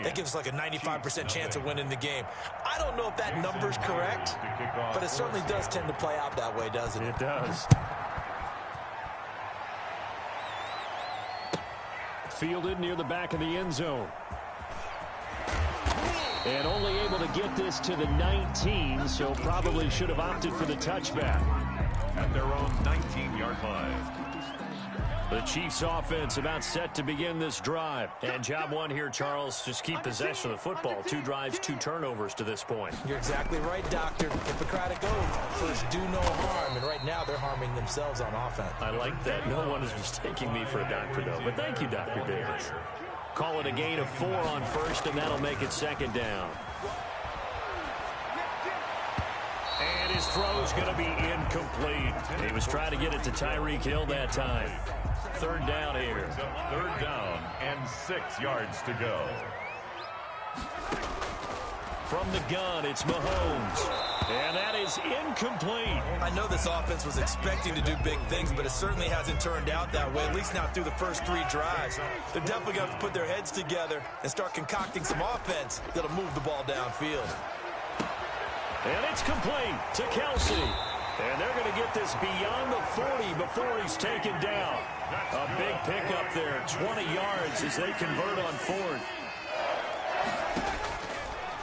that gives us like a 95% chance of winning the game. I don't know if that number's correct, but it certainly does tend to play out that way, doesn't it? It does. Fielded near the back of the end zone. And only able to get this to the 19, so probably should have opted for the touchback. At their own 19-yard line. The Chiefs offense about set to begin this drive. And job one here, Charles, just keep possession of the football. 2 drives, 2 turnovers to this point. You're exactly right, Doctor. Hippocratic oath. First, do no harm. And right now, they're harming themselves on offense. I like that. No one is mistaking me for a doctor, though. But thank you, Dr. Davis. Call it a gain of 4 on first, and that'll make it 2nd down. And his throw's going to be incomplete. He was trying to get it to Tyreek Hill that time. 3rd down here. 3rd down and 6 yards to go. From the gun, it's Mahomes. And that is incomplete. I know this offense was expecting to do big things, but it certainly hasn't turned out that way, at least not through the first 3 drives. They're definitely going to have to put their heads together and start concocting some offense that'll move the ball downfield. And it's complete to Kelsey. And they're going to get this beyond the 40 before he's taken down. A big pickup there, 20 yards as they convert on fourth.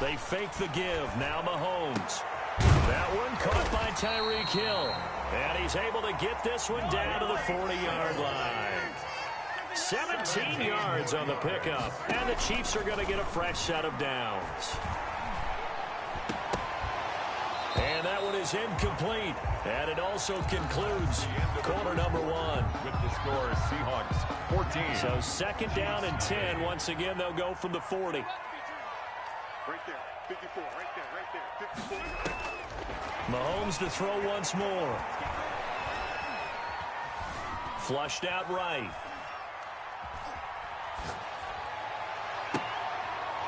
They fake the give. Now Mahomes. That one caught by Tyreek Hill. And he's able to get this one down to the 40-yard line. 17 yards on the pickup. And the Chiefs are going to get a fresh set of downs. And that one is incomplete. And it also concludes quarter number one. With the score, Seahawks 14. So second down and 10. Once again, they'll go from the 40. Right there, 54, right there, 54. Mahomes to throw once more. Flushed out right.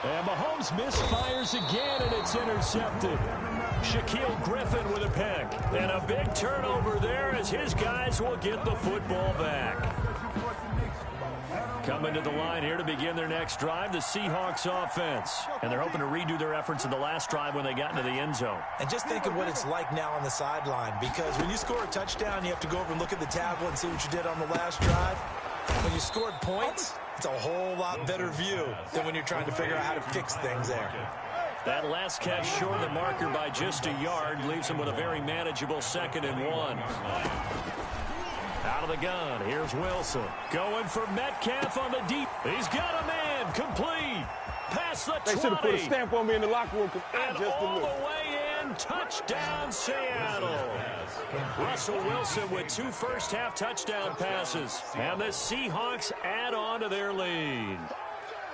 And Mahomes misfires again, and it's intercepted. Shaquille Griffin with a pick. And a big turnover there as his guys will get the football back. Coming to the line here to begin their next drive, the Seahawks offense. And they're hoping to redo their efforts in the last drive when they got into the end zone. And just think of what it's like now on the sideline, because when you score a touchdown, you have to go over and look at the tablet and see what you did on the last drive. When you scored points, it's a whole lot better view than when you're trying to figure out how to fix things there. That last catch short of the marker by just a yard leaves him with a very manageable 2nd and 1. Out of the gun, here's Wilson. Going for Metcalf on the deep. He's got a man, complete. Past the 20. They should have put a stamp on me in the locker room. And all the way in, touchdown Seattle. Russell Wilson with 2 first-half touchdown passes. And the Seahawks add on to their lead.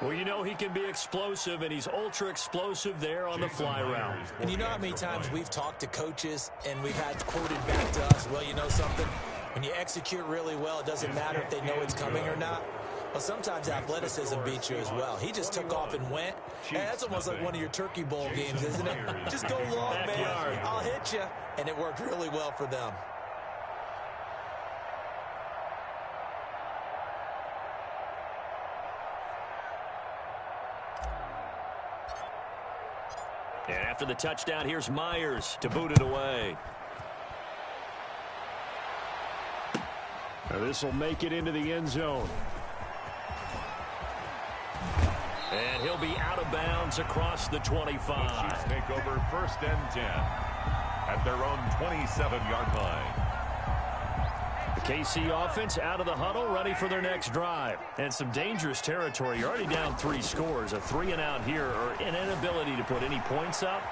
Well, you know he can be explosive, and he's ultra-explosive there on the fly route. And you know how many times we've talked to coaches and we've had quoted back to us, well, you know something? When you execute really well, it doesn't matter if they know it's coming or not. Well, sometimes athleticism beats you as well. He just took off and went. And that's almost like one of your Turkey Bowl games, isn't it? Just go long, man. I'll hit you. And it worked really well for them. And after the touchdown, here's Myers to boot it away. Now this will make it into the end zone. And he'll be out of bounds across the 25. Chiefs take over 1st and 10 at their own 27-yard line. The KC offense out of the huddle, ready for their next drive. And some dangerous territory. You're already down 3 scores. A 3-and-out here, or an inability to put any points up.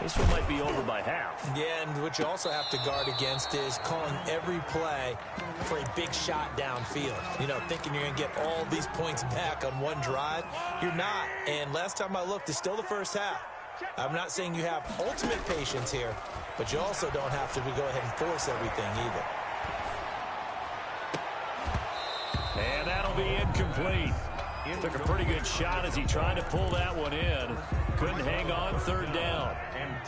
This one might be over by half. Yeah, and what you also have to guard against is calling every play for a big shot downfield. You know, thinking you're going to get all these points back on one drive. You're not. And last time I looked, it's still the first half. I'm not saying you have ultimate patience here, but you also don't have to go ahead and force everything either. And that'll be incomplete. Took a pretty good shot as he tried to pull that one in. Couldn't hang on 3rd down.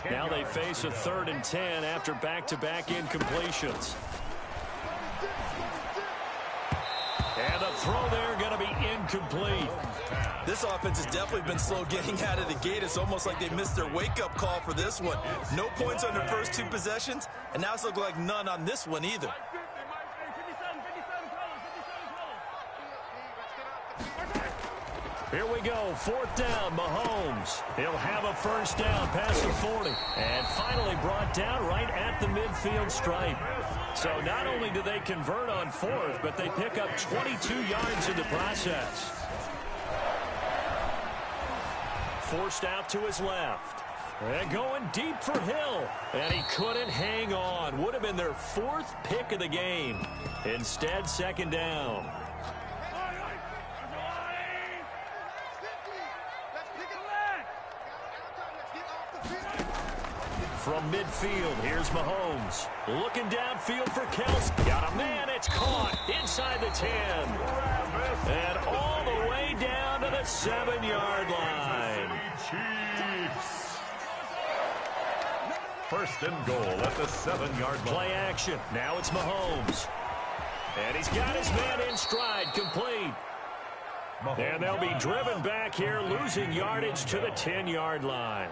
Now they face a 3rd and 10 after back-to-back incompletions. And the throw there going to be incomplete. This offense has definitely been slow getting out of the gate. It's almost like they missed their wake-up call for this one. No points on their first 2 possessions, and now it's looking like none on this one either. Here we go, 4th down, Mahomes. He'll have a first down past the 40. And finally brought down right at the midfield stripe. So not only do they convert on 4th, but they pick up 22 yards in the process. Forced out to his left. And going deep for Hill. And he couldn't hang on. Would have been their 4th pick of the game. Instead, 2nd down. From midfield, here's Mahomes. Looking downfield for Kelsey. Got a man, it's caught inside the 10. And all the way down to the 7-yard line. Chiefs. 1st and goal at the 7-yard line. Play action. Now it's Mahomes. And he's got his man in stride, complete. And they'll be driven back here, losing yardage to the 10-yard line.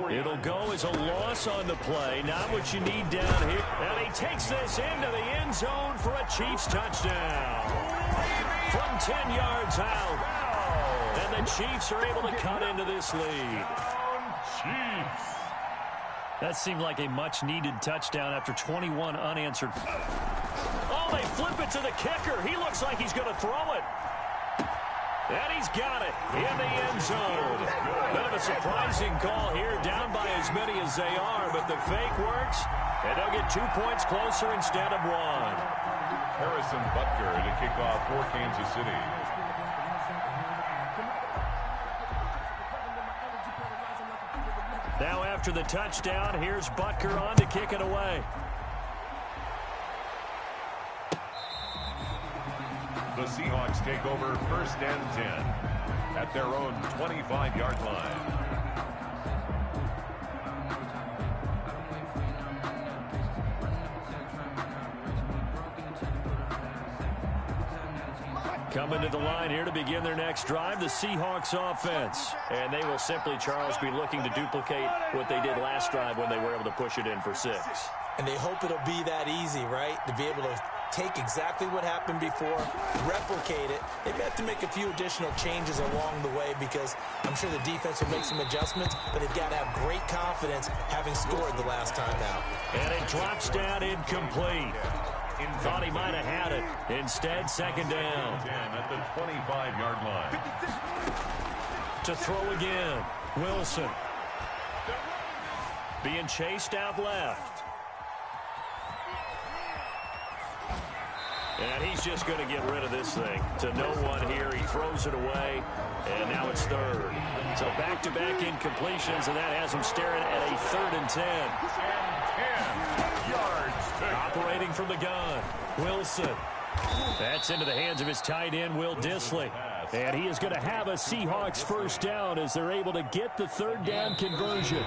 It'll go as a loss on the play, not what you need down here. And he takes this into the end zone for a Chiefs touchdown. From 10 yards out. And the Chiefs are able to cut into this lead. Chiefs. That seemed like a much-needed touchdown after 21 unanswered. Oh, they flip it to the kicker. He looks like he's going to throw it. And he's got it in the end zone. Bit of a surprising call here, down by as many as they are, but the fake works, and they'll get 2 points closer instead of 1. Harrison Butker to kick off for Kansas City. Now after the touchdown, here's Butker on to kick it away. The Seahawks take over 1st and 10 at their own 25-yard line. Coming to the line here to begin their next drive, the Seahawks offense. And they will simply, Charles, be looking to duplicate what they did last drive when they were able to push it in for 6. And they hope it'll be that easy, right? To be able to take exactly what happened before, replicate it. They have to make a few additional changes along the way because I'm sure the defense will make some adjustments, but they've got to have great confidence having scored the last time out. And it drops down incomplete. Thought he might have had it. Instead, 2nd down. 10 at the 25-yard line. To throw again. Wilson. Being chased out left. And he's just going to get rid of this thing. To no one here. He throws it away. And now it's 3rd. So back-to-back incompletions, and that has him staring at a 3rd and 10. And 10 yards. Operating from the gun. Wilson. That's into the hands of his tight end, Will Dissly. And he is going to have a Seahawks 1st down as they're able to get the 3rd down conversion.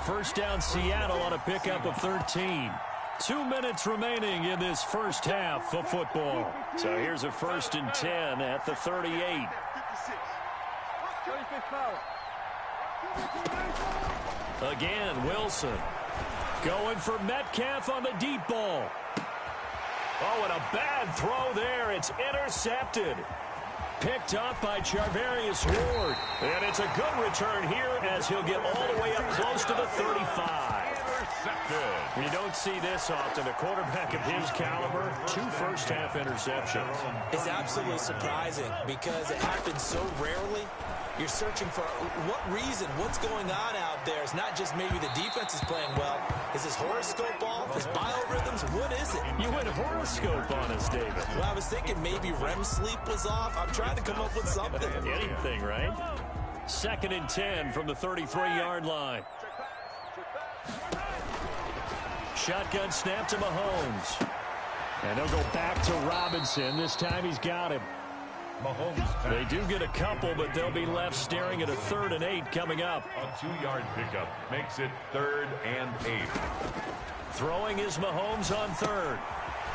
1st down Seattle on a pickup of 13. 2 minutes remaining in this first half of football. So here's a 1st and 10 at the 38. Again, Wilson. Going for Metcalf on the deep ball. Oh, and a bad throw there. It's intercepted. Picked up by Charvarius Ward. And it's a good return here as he'll get all the way up close to the 35. Intercepted. You don't see this often. A quarterback of his caliber, 2 first-half interceptions. It's absolutely surprising because it happens so rarely. You're searching for what reason, what's going on out there. It's not just maybe the defense is playing well. Is his horoscope off? His biorhythms? What is it? You went horoscope on us, David. Well, I was thinking maybe REM sleep was off. I'm trying to come up with something. Anything, right? 2nd and 10 from the 33-yard line. Shotgun snap to Mahomes. And they'll go back to Robinson. This time he's got him. Mahomes. They do get a couple, but they'll be left staring at a 3rd and 8 coming up. A 2-yard pickup makes it 3rd and 8. Throwing is Mahomes on 3rd.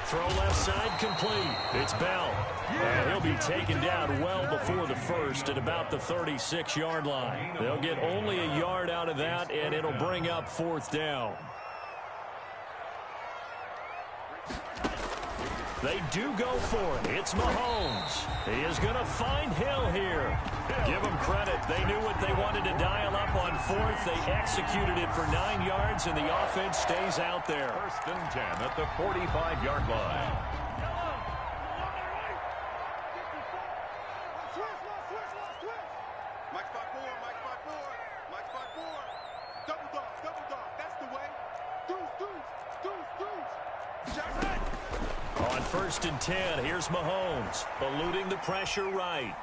Throw left side complete. It's Bell. And he'll be taken down well before the 1st at about the 36-yard line. They'll get only a yard out of that, and it'll bring up 4th down. They do go for it. It's Mahomes. He is going to find Hill here. Give them credit. They knew what they wanted to dial up on 4th. They executed it for 9 yards, and the offense stays out there. 1st and 10 at the 45-yard line. Mike spot 4, Mike spot 4, Mike spot 4. Double dog. That's the way. Deuce. Jackson. On 1st and 10, here's Mahomes, eluding the pressure right.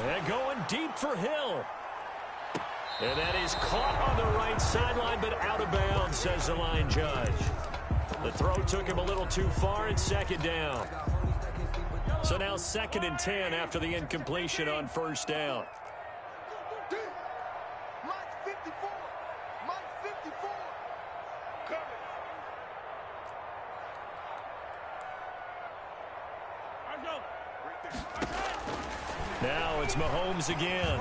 And going deep for Hill. And that is caught on the right sideline, but out of bounds, says the line judge. The throw took him a little too far, and 2nd down. So now 2nd and 10 after the incompletion on 1st down. Mike 54. Mike 54. Cover. Right there. Now it's Mahomes again.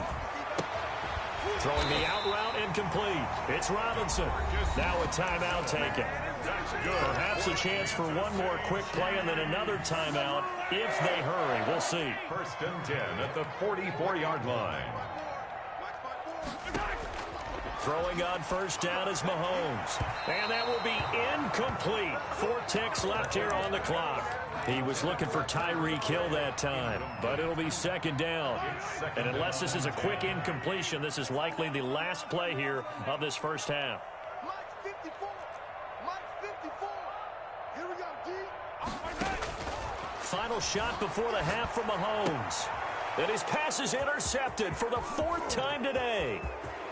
Throwing the out route incomplete. It's Robinson. Now a timeout taken. Perhaps a chance for one more quick play and then another timeout if they hurry. We'll see. 1st and 10 at the 44-yard line. Throwing on 1st down is Mahomes. And that will be incomplete. 4 ticks left here on the clock. He was looking for Tyreek Hill that time, but it'll be 2nd down. And unless this is a quick incompletion, this is likely the last play here of this first half. Here we go, D. Final shot before the half from Mahomes. And his pass is intercepted for the 4th time today.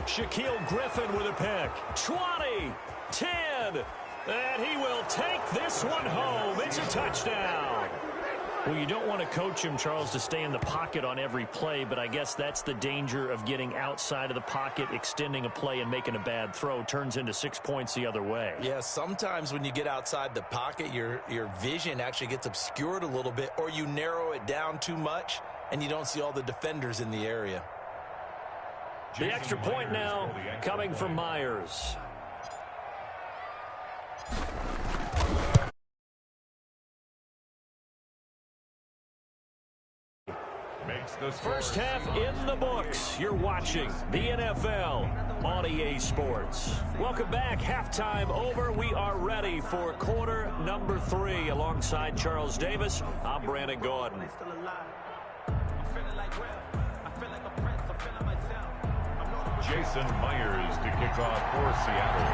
Shaquille Griffin with a pick. 20, 10, and he will take this one home. It's a touchdown. Well, you don't want to coach him, Charles, to stay in the pocket on every play, but I guess that's the danger of getting outside of the pocket, extending a play, and making a bad throw. Turns into 6 points the other way. Yeah, sometimes when you get outside the pocket, your vision actually gets obscured a little bit, or you narrow it down too much, and you don't see all the defenders in the area. The extra point now coming from Myers. First half in the books. You're watching the NFL on EA Sports. Welcome back. Halftime over. We are ready for quarter number 3. Alongside Charles Davis, I'm Brandon Gordon. Jason Myers to kick off for Seattle.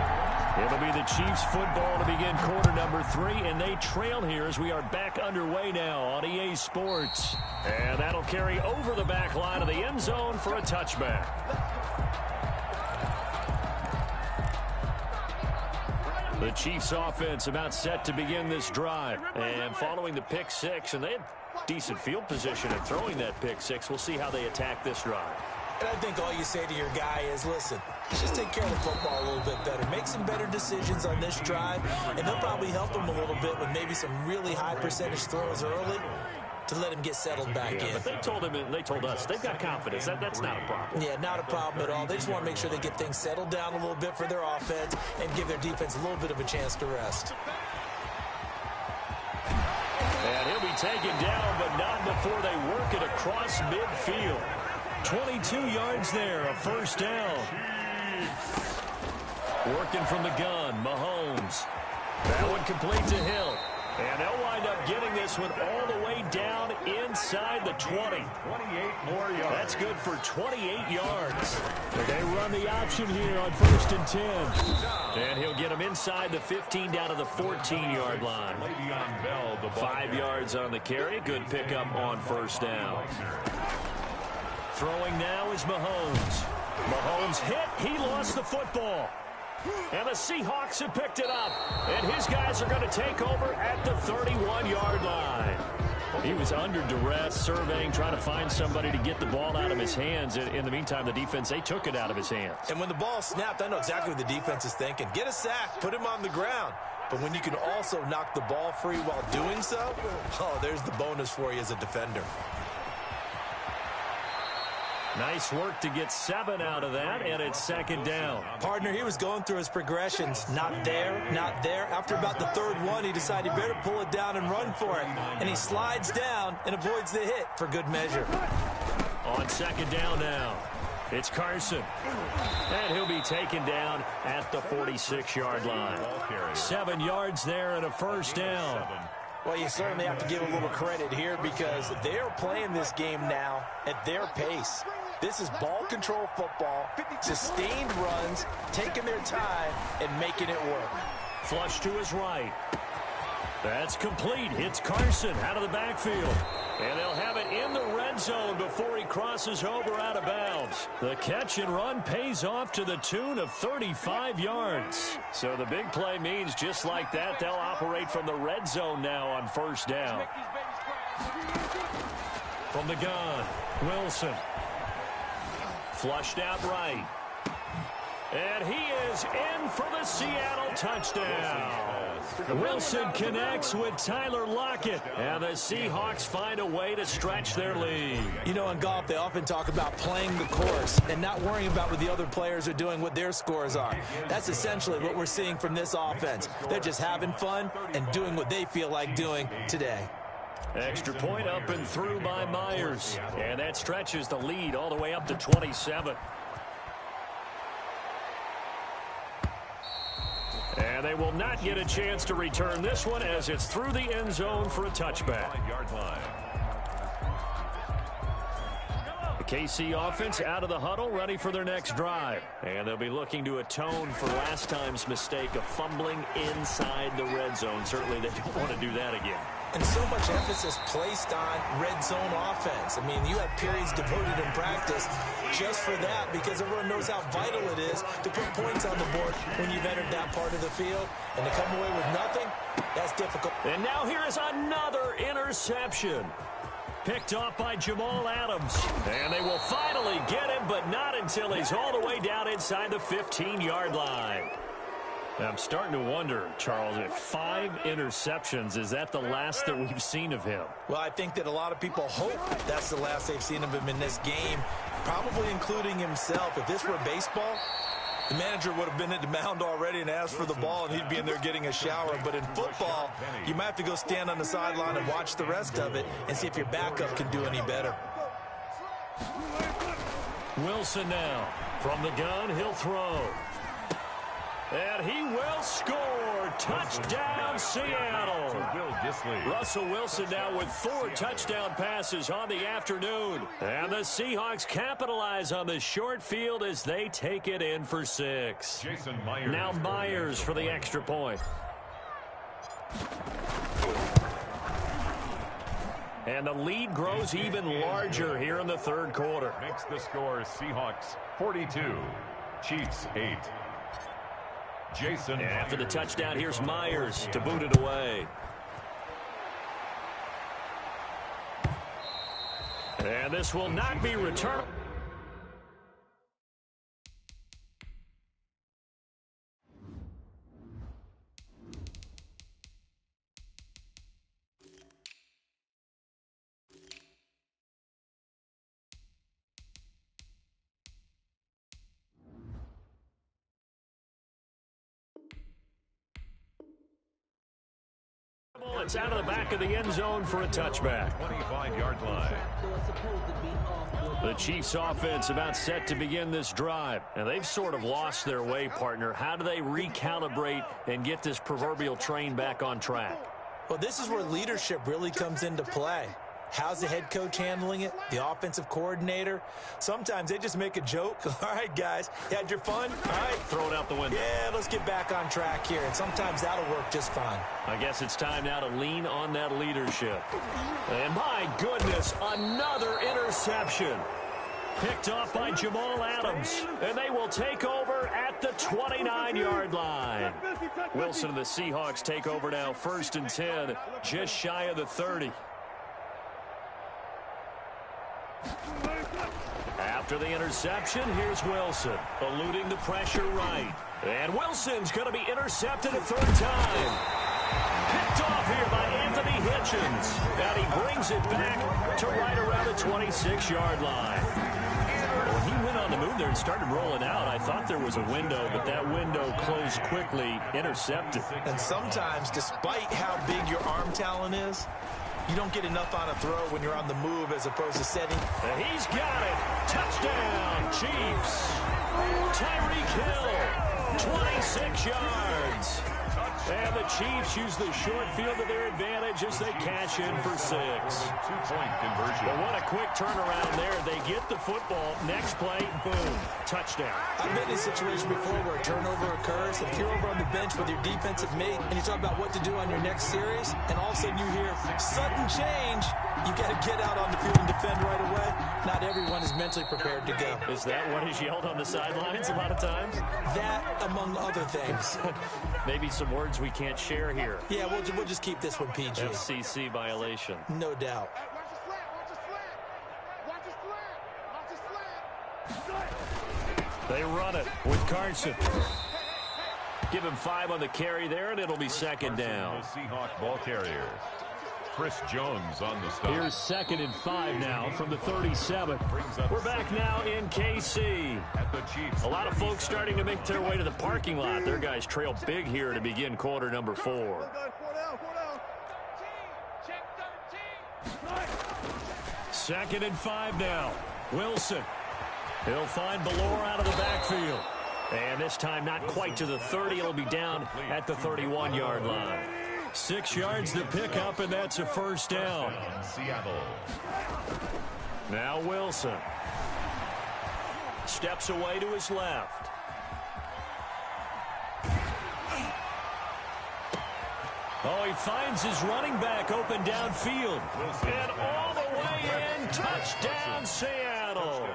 It'll be the Chiefs football to begin quarter number 3, and they trail here as we are back underway now on EA Sports. And that'll carry over the back line of the end zone for a touchback. The Chiefs offense about set to begin this drive. And following the pick 6, and they had decent field position in throwing that pick 6. We'll see how they attack this drive. And I think all you say to your guy is, listen, just take care of the football a little bit better. Make some better decisions on this drive, and they'll probably help him a little bit with maybe some really high percentage throws early to let him get settled back in. But they told him, and they told us, they've got confidence. That's not a problem. Yeah, not a problem at all. They just want to make sure they get things settled down a little bit for their offense and give their defense a little bit of a chance to rest. And he'll be taken down, but not before they work it across midfield. 22 yards there, a 1st down. Working from the gun, Mahomes. That one complete to Hill. And they'll wind up getting this one all the way down inside the 20. 28 more yards. That's good for 28 yards. They run the option here on 1st and 10. And he'll get him inside the 15 down to the 14-yard line. 5 yards on the carry. Good pickup on 1st down. Throwing now is Mahomes. Mahomes hit. He lost the football. And the Seahawks have picked it up. And his guys are going to take over at the 31-yard line. He was under duress, surveying, trying to find somebody to get the ball out of his hands. In the meantime, the defense, they took it out of his hands. And when the ball snapped, I know exactly what the defense is thinking. Get a sack, put him on the ground. But when you can also knock the ball free while doing so, oh, there's the bonus for you as a defender. Nice work to get 7 out of that, and it's 2nd down. Partner, he was going through his progressions. Not there, not there. After about the 3rd one, he decided he better pull it down and run for it. And he slides down and avoids the hit for good measure. On 2nd down now, it's Carson. And he'll be taken down at the 46-yard line. 7 yards there and a 1st down. Well, you certainly have to give a little credit here because they're playing this game now at their pace. This is ball control football, sustained runs, taking their time, and making it work. Flush to his right. That's complete. Hits Carson out of the backfield. And they'll have it in the red zone before he crosses over out of bounds. The catch and run pays off to the tune of 35 yards. So the big play means just like that, they'll operate from the red zone now on 1st down. From the gun, Wilson. Flushed out right. And he is in for the Seattle touchdown. Wilson connects with Tyler Lockett, and the Seahawks find a way to stretch their lead. You know, in golf, they often talk about playing the course and not worrying about what the other players are doing, what their scores are. That's essentially what we're seeing from this offense. They're just having fun and doing what they feel like doing today. Extra point up and through by Myers, and that stretches the lead all the way up to 27. And they will not get a chance to return this one as it's through the end zone for a touchback. The KC offense out of the huddle, ready for their next drive. And they'll be looking to atone for last time's mistake of fumbling inside the red zone. Certainly they don't want to do that again. And so much emphasis placed on red zone offense. I mean, you have periods devoted in practice just for that because everyone knows how vital it is to put points on the board when you've entered that part of the field. And to come away with nothing, that's difficult. And now here is another interception. Picked off by Jamal Adams. And they will finally get him, but not until he's all the way down inside the 15-yard line. I'm starting to wonder, Charles, if 5 interceptions, is that the last that we've seen of him? Well, I think that a lot of people hope that's the last they've seen of him in this game, probably including himself. If this were baseball, the manager would have been at the mound already and asked for the ball, and he'd be in there getting a shower. But in football, you might have to go stand on the sideline and watch the rest of it and see if your backup can do any better. Wilson now. From the gun, he'll throw. And he will score. Touchdown, Seattle. Russell Wilson now with 4 touchdown passes on the afternoon. And the Seahawks capitalize on the short field as they take it in for 6. Now Myers for the extra point. And the lead grows even larger here in the third quarter. Makes the score Seahawks 42, Chiefs 8. Jason. And after the touchdown, here's Myers to boot it away. And this will not be returned. It's out of the back of the end zone for a touchback. 25-yard line. The Chiefs offense about set to begin this drive. And they've sort of lost their way, partner. How do they recalibrate and get this proverbial train back on track? Well, this is where leadership really comes into play. How's the head coach handling it? The offensive coordinator? Sometimes they just make a joke. All right, guys, you had your fun? All right. Throw it out the window. Yeah, let's get back on track here. And sometimes that'll work just fine. I guess it's time now to lean on that leadership. And my goodness, another interception. Picked off by Jamal Adams. And they will take over at the 29-yard line. Wilson and the Seahawks take over now, 1st and 10, just shy of the 30. After the interception, here's Wilson, eluding the pressure right. And Wilson's going to be intercepted a 3rd time. Picked off here by Anthony Hitchens. And he brings it back to right around the 26-yard line. Well, he went on the move there and started rolling out. I thought there was a window, but that window closed quickly, intercepted. And sometimes, despite how big your arm talent is, you don't get enough on a throw when you're on the move as opposed to setting. And he's got it. Touchdown, Chiefs. Tyreek Hill, 26 yards. And the Chiefs use the short field to their advantage as they cash in for 6. 2-point conversion. But what a quick turnaround there. They get the football. Next play, boom, touchdown. I've been in a situation before where a turnover occurs. If you're over on the bench with your defensive mate and you talk about what to do on your next series, and all of a sudden you hear sudden change, you got to get out on the field and defend right away. Not everyone is mentally prepared to go. Is that what is yelled on the sidelines a lot of times? That, among other things. Maybe some words we can't share here. Yeah, we'll just keep this one PG. FCC violation. No doubt. They run it with Carson. Give him 5 on the carry there, and it'll be second down. The Seahawks ball carriers. Chris Jones on the stop. Here's 2nd and 5 now from the 37. We're back now in KC. A lot of folks starting to make their way to the parking lot. Their guys trail big here to begin quarter number 4. 2nd and 5 now. Wilson. He'll find Ballore out of the backfield. And this time not quite to the 30. It'll be down at the 31-yard line. 6 yards to pick up, and that's a first down. Seattle. Now Wilson. Steps away to his left. Oh, he finds his running back open downfield. And all the way in, touchdown Seattle.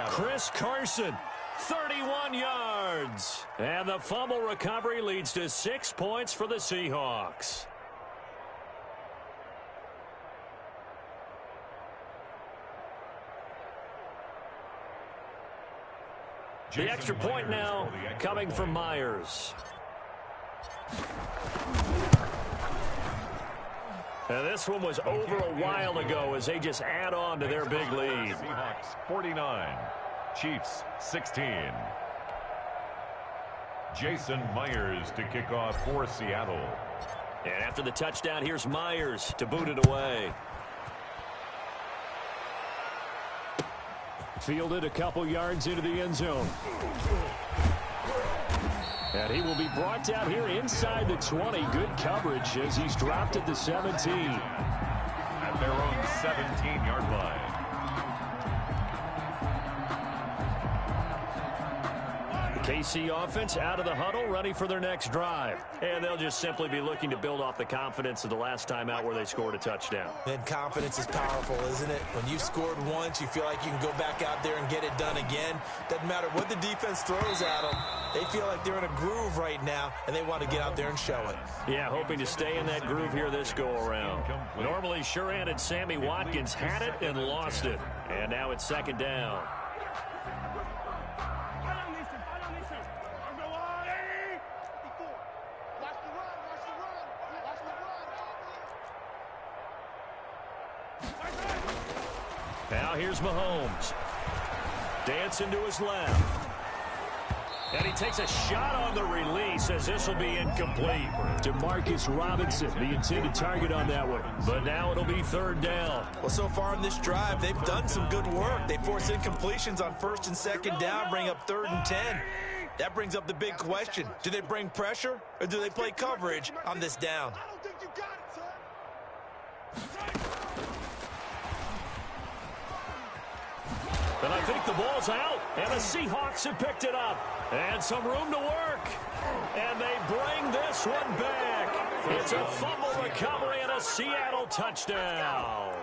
Chris Carson, 31 yards. And the fumble recovery leads to 6 points for the Seahawks. The extra point now coming from Myers. Now this one was over a while ago as they just add on to their big lead. Seahawks 49, Chiefs 16. Jason Myers to kick off for Seattle. And after the touchdown, here's Myers to boot it away. Fielded a couple yards into the end zone. And he will be brought down here inside the 20. Good coverage as he's dropped at the 17. At their own 17-yard line. KC offense out of the huddle, ready for their next drive. And they'll just simply be looking to build off the confidence of the last time out where they scored a touchdown. And confidence is powerful, isn't it? When you've scored once, you feel like you can go back out there and get it done again. Doesn't matter what the defense throws at them. They feel like they're in a groove right now, and they want to get out there and show it. Yeah, hoping to stay in that groove here this go-around. Normally sure-handed Sammy Watkins had it and lost it. And now it's second down. Now here's Mahomes. Dancing to his left. And he takes a shot on the release as this will be incomplete. Demarcus Robinson, the intended target on that one. But now it'll be third down. Well, so far in this drive, they've done some good work. They force incompletions on 1st and 2nd down, bring up 3rd and 10. That brings up the big question. Do they bring pressure or do they play coverage on this down? I don't think you got it, son. And I think the ball's out, and the Seahawks have picked it up. And some room to work. And they bring this one back. It's a fumble recovery and a Seattle touchdown.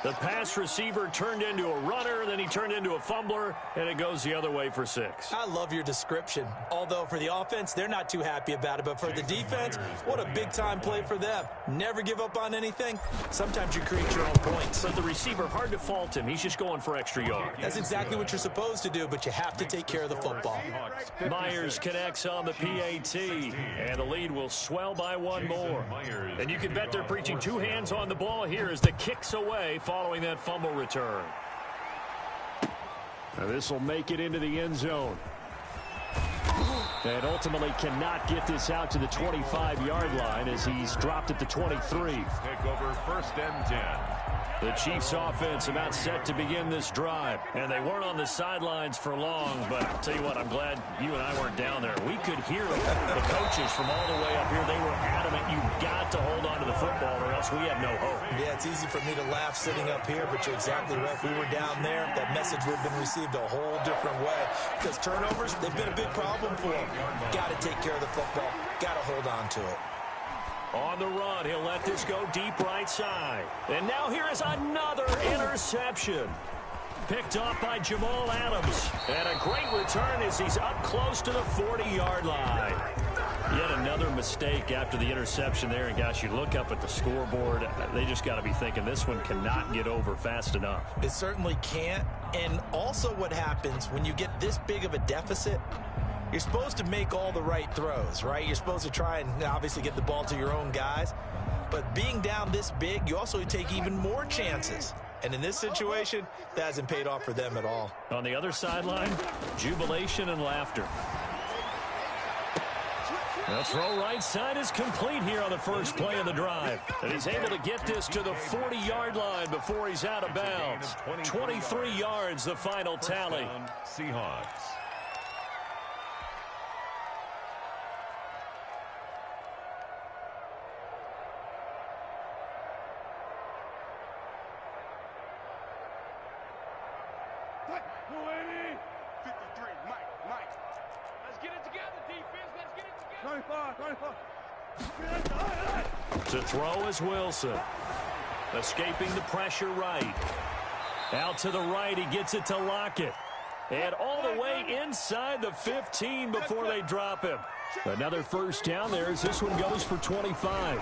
The pass receiver turned into a runner, then he turned into a fumbler, and it goes the other way for 6. I love your description. Although for the offense, they're not too happy about it. But for the defense, what a big-time play for them. Never give up on anything. Sometimes you create your own points. But the receiver, hard to fault him. He's just going for extra yards. That's exactly what you're supposed to do, but you have to take care of the football. Myers connects on the PAT, and the lead will swell by one more. And you can bet they're preaching 2 hands on the ball here as the kick's away following that fumble return. Now this will make it into the end zone. And ultimately cannot get this out to the 25-yard line as he's dropped at the 23. Take over 1st and 10. The Chiefs offense about set to begin this drive. And they weren't on the sidelines for long, but I'll tell you what, I'm glad you and I weren't down there. We could hear the coaches from all the way up here. They were adamant, you've got to hold on to the football or else we have no hope. Yeah, it's easy for me to laugh sitting up here, but you're exactly right. If we were down there, that message would have been received a whole different way. Because turnovers, they've been a big problem for them. Got to take care of the football. Got to hold on to it. On the run, he'll let this go deep right side. And now here is another interception. Picked off by Jamal Adams. And a great return as he's up close to the 40-yard line. Yet another mistake after the interception there. And, gosh, you look up at the scoreboard, they just got to be thinking this one cannot get over fast enough. It certainly can't. And also what happens when you get this big of a deficit, You're supposed to make all the right throws, right? You're supposed to try and obviously get the ball to your own guys. But being down this big, you also take even more chances. And in this situation, that hasn't paid off for them at all. On the other sideline, jubilation and laughter. The throw right side is complete here on the first play of the drive. And he's able to get this to the 40-yard line before he's out of bounds. 23 yards, the final tally. Seahawks. To throw is Wilson. Escaping the pressure right. Out to the right, he gets it to Lockett. And all the way inside the 15 before they drop him. Another first down there as this one goes for 25.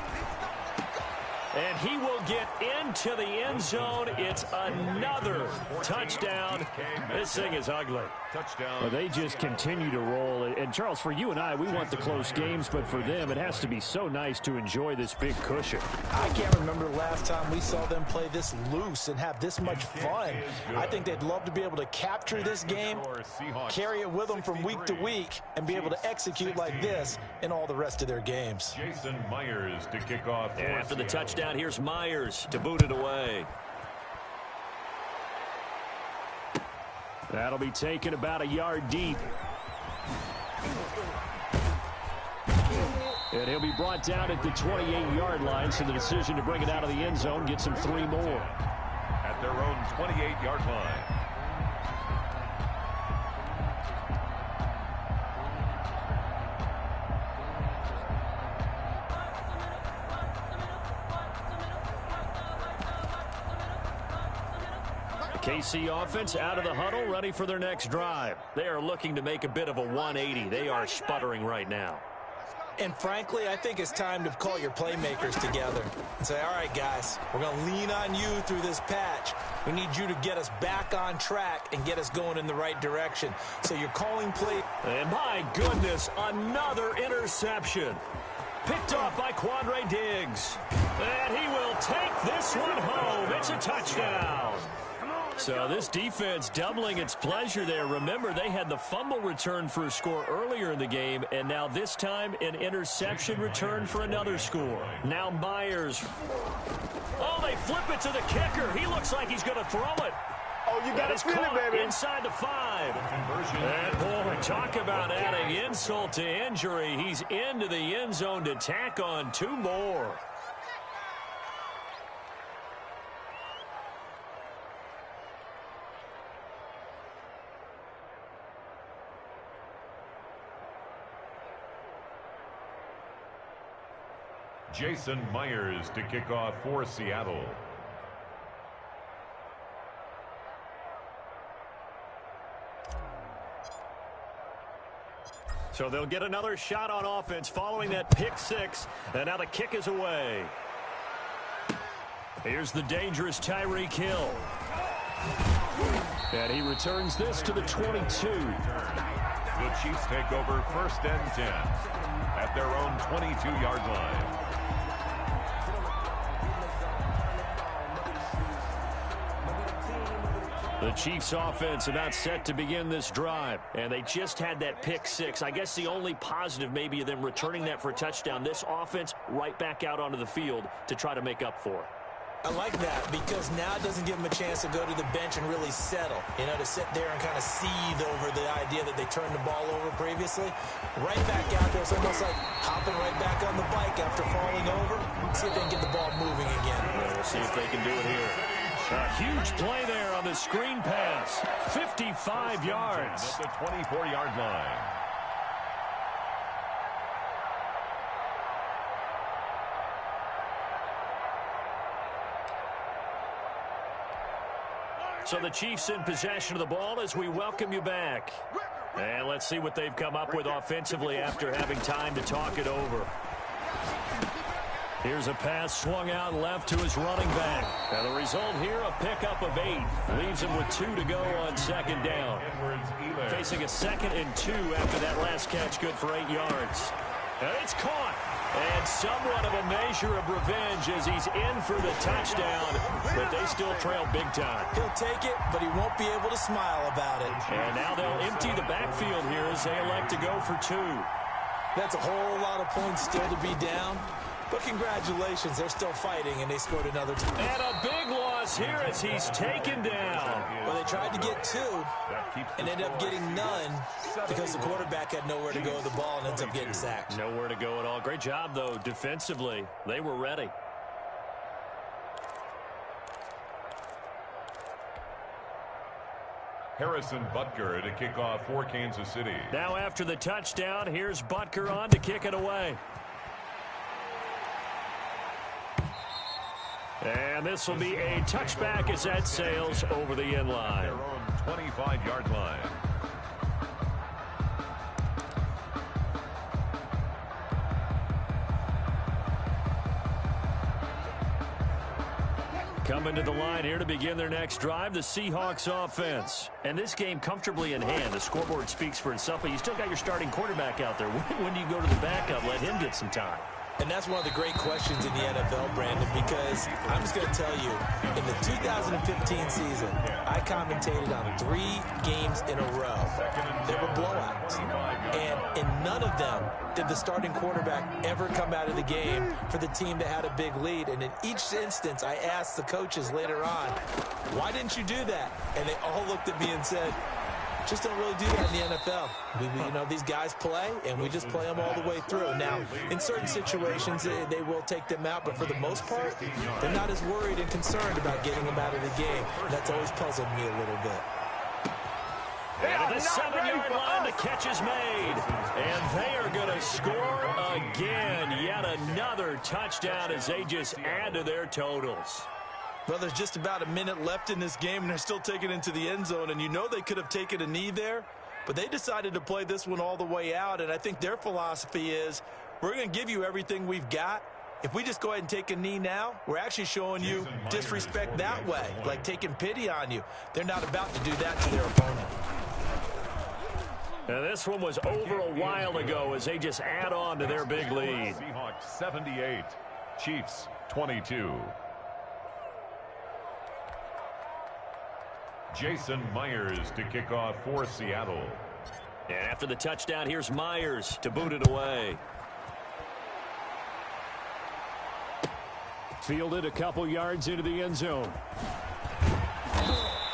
And he will get into the end zone. It's another touchdown. This thing is ugly. Touchdown. Well, they just continue to roll. And, Charles, for you and I, we want the close games, but for them, it has to be so nice to enjoy this big cushion. I can't remember the last time we saw them play this loose and have this much fun. I think they'd love to be able to capture this game, carry it with them from week to week, and be able to execute like this in all the rest of their games. Jason Myers to kick off. After the touchdown, here's Myers to boot it away. That'll be taken about a yard deep. And he'll be brought down at the 28-yard line, so the decision to bring it out of the end zone gets him 3 more. At their own 28-yard line. KC offense out of the huddle, ready for their next drive. They are looking to make a bit of a 180. They are sputtering right now. And frankly, I think it's time to call your playmakers together and say, all right, guys, we're going to lean on you through this patch. We need you to get us back on track and get us going in the right direction. So you're calling play. And my goodness, another interception. Picked off by Quandre Diggs. And he will take this one home. It's a touchdown. So this defense doubling its pleasure there. Remember, they had the fumble return for a score earlier in the game, and now this time an interception return for another score. Now Myers. Oh, they flip it to the kicker. He looks like he's going to throw it. Oh, you got to feel it, baby. Inside the 5. And boy, talk about adding insult to injury. He's into the end zone to tack on 2 more. Jason Myers to kick off for Seattle. So they'll get another shot on offense following that pick 6. And now the kick is away. Here's the dangerous Tyreek Hill. And he returns this to the 22. The Chiefs take over 1st and 10 at their own 22-yard line. The Chiefs offense about set to begin this drive, and they just had that pick 6. I guess the only positive maybe of them returning that for a touchdown. This offense right back out onto the field to try to make up for it. I like that because now it doesn't give them a chance to go to the bench and really settle, you know, to sit there and kind of seethe over the idea that they turned the ball over previously. Right back out there, it's almost like hopping right back on the bike after falling over. See if they can get the ball moving again. Well, we'll see if they can do it here. A huge play there on the screen pass. 55 yards. At the 24-yard line. So the Chiefs in possession of the ball as we welcome you back. And let's see what they've come up with offensively after having time to talk it over. Here's a pass swung out left to his running back. And the result here, a pickup of 8. Leaves him with 2 to go on second down. Facing a 2nd and 2 after that last catch, good for 8 yards. And it's caught. And somewhat of a measure of revenge as he's in for the touchdown, but they still trail big time. He'll take it, but he won't be able to smile about it. And now they'll empty the backfield here as they elect to go for 2. That's a whole lot of points still to be down. But congratulations, they're still fighting, and they scored another time. And a big loss here as he's taken down. Well, they tried to get 2 and ended up getting none because the quarterback had nowhere to go with the ball and ends up getting sacked. Nowhere to go at all. Great job, though, defensively. They were ready. Harrison Butker to kick off for Kansas City. Now after the touchdown, here's Butker on to kick it away. And this will be a touchback as that sails over the end line. Their own 25-yard line. Coming to the line here to begin their next drive, the Seahawks offense. And this game comfortably in hand. The scoreboard speaks for itself, but you still got your starting quarterback out there. When do you go to the backup? Let him get some time. And that's one of the great questions in the NFL, Brandon, because I'm just going to tell you, in the 2015 season, I commentated on 3 games in a row. They were blowouts. And in none of them did the starting quarterback ever come out of the game for the team that had a big lead. And in each instance, I asked the coaches later on, why didn't you do that? And they all looked at me and said, just don't really do that in the NFL. You know, these guys play, and we just play them all the way through. Now, in certain situations, they will take them out, but for the most part, they're not as worried and concerned about getting them out of the game. And that's always puzzled me a little bit. And at the 7-yard line, the catch is made. And they are going to score again. Yet another touchdown as they just add to their totals. Well, there's just about a minute left in this game, and they're still taking it into the end zone. And you know they could have taken a knee there, but they decided to play this one all the way out. And I think their philosophy is, we're going to give you everything we've got. If we just go ahead and take a knee now, we're actually showing you disrespect that way, like taking pity on you. They're not about to do that to their opponent. And this one was over a while ago as they just add on to their big lead. Seahawks 78, Chiefs 22. Jason Myers to kick off for Seattle. And after the touchdown, here's Myers to boot it away. Fielded a couple yards into the end zone.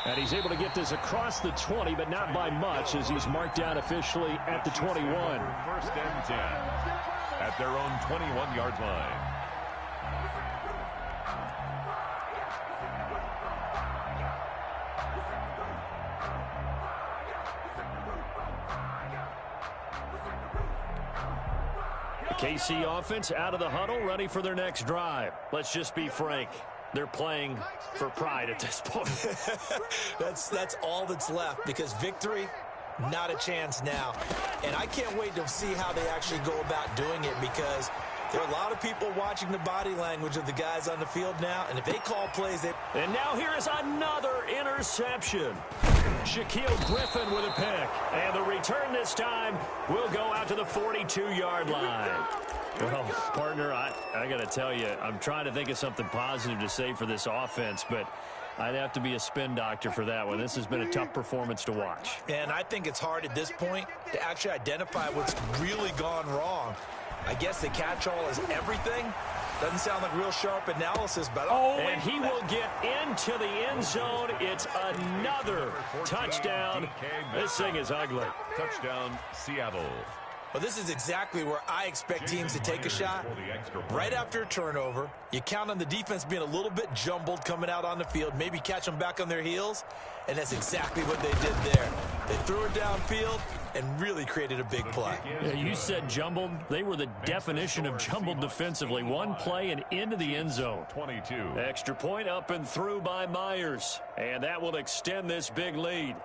And he's able to get this across the 20, but not by much as he's marked down officially at the 21. First and 10 at their own 21-yard line. KC offense out of the huddle, ready for their next drive. Let's just be frank. They're playing for pride at this point. That's all that's left, because victory, not a chance now. And I can't wait to see how they actually go about doing it, because there are a lot of people watching the body language of the guys on the field now, and if they call plays, they... And now here is another interception. Shaquille Griffin with a pick. And the return this time will go out to the 42-yard line. Well, partner, I got to tell you, I'm trying to think of something positive to say for this offense, but I'd have to be a spin doctor for that one. This has been a tough performance to watch. And I think it's hard at this point to actually identify what's really gone wrong. I guess the catch-all is everything. Doesn't sound like real sharp analysis, but... And he will get into the end zone. It's another touchdown. This thing is ugly. Touchdown, Seattle. Well, this is exactly where I expect teams to take a shot. Right after a turnover, you count on the defense being a little bit jumbled coming out on the field, maybe catch them back on their heels, and that's exactly what they did there. They threw it downfield and really created a big play. Yeah, you said jumbled. They were the definition of jumbled defensively. One play and into the end zone. 22. Extra point up and through by Myers, and that will extend this big lead.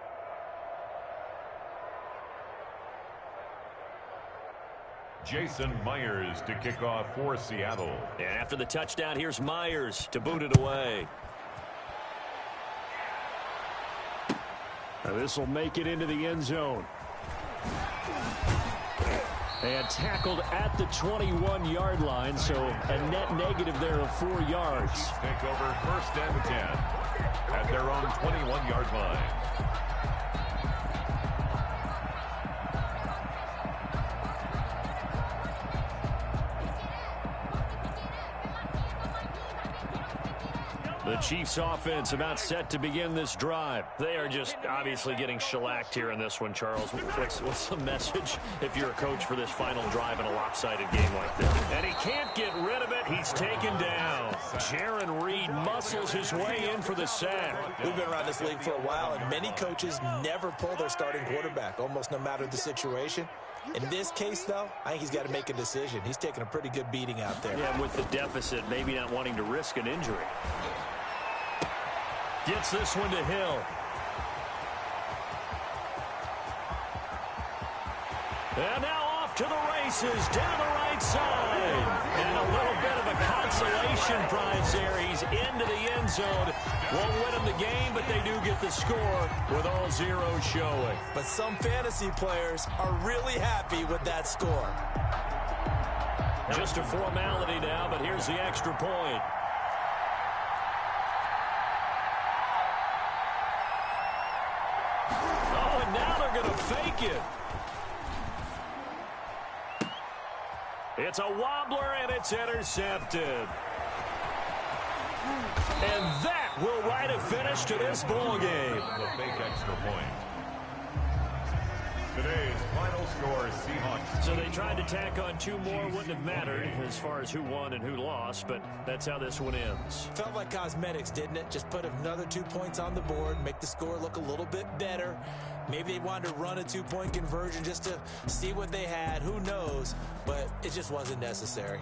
Jason Myers to kick off for Seattle. And after the touchdown, here's Myers to boot it away. Now this will make it into the end zone. And tackled at the 21-yard line, so a net negative there of 4 yards. Take over 1st and 10 at their own 21-yard line. The Chiefs offense about set to begin this drive. They are just obviously getting shellacked here in this one, Charles. What's the message if you're a coach for this final drive in a lopsided game like this? And he can't get rid of it. He's taken down. Jaron Reed muscles his way in for the sack. We've been around this league for a while, and many coaches never pull their starting quarterback, almost no matter the situation. In this case, though, I think he's got to make a decision. He's taking a pretty good beating out there. Yeah, with the deficit, maybe not wanting to risk an injury. Gets this one to Hill. And now off to the races, down the right side. And a little bit of a consolation prize there. He's into the end zone. Won't win him the game, but they do get the score with all zeros showing. But some fantasy players are really happy with that score. Just a formality now, but here's the extra point. Oh, and now they're going to fake it. It's a wobbler, and it's intercepted. And that will write a finish to this ball game. The fake extra point. Today's final score, Seahawks. So they tried to tack on 2 more. Wouldn't have mattered as far as who won and who lost, but that's how this one ends. Felt like cosmetics, didn't it? Just put another 2 points on the board, make the score look a little bit better. Maybe they wanted to run a 2-point conversion just to see what they had. Who knows? But it just wasn't necessary.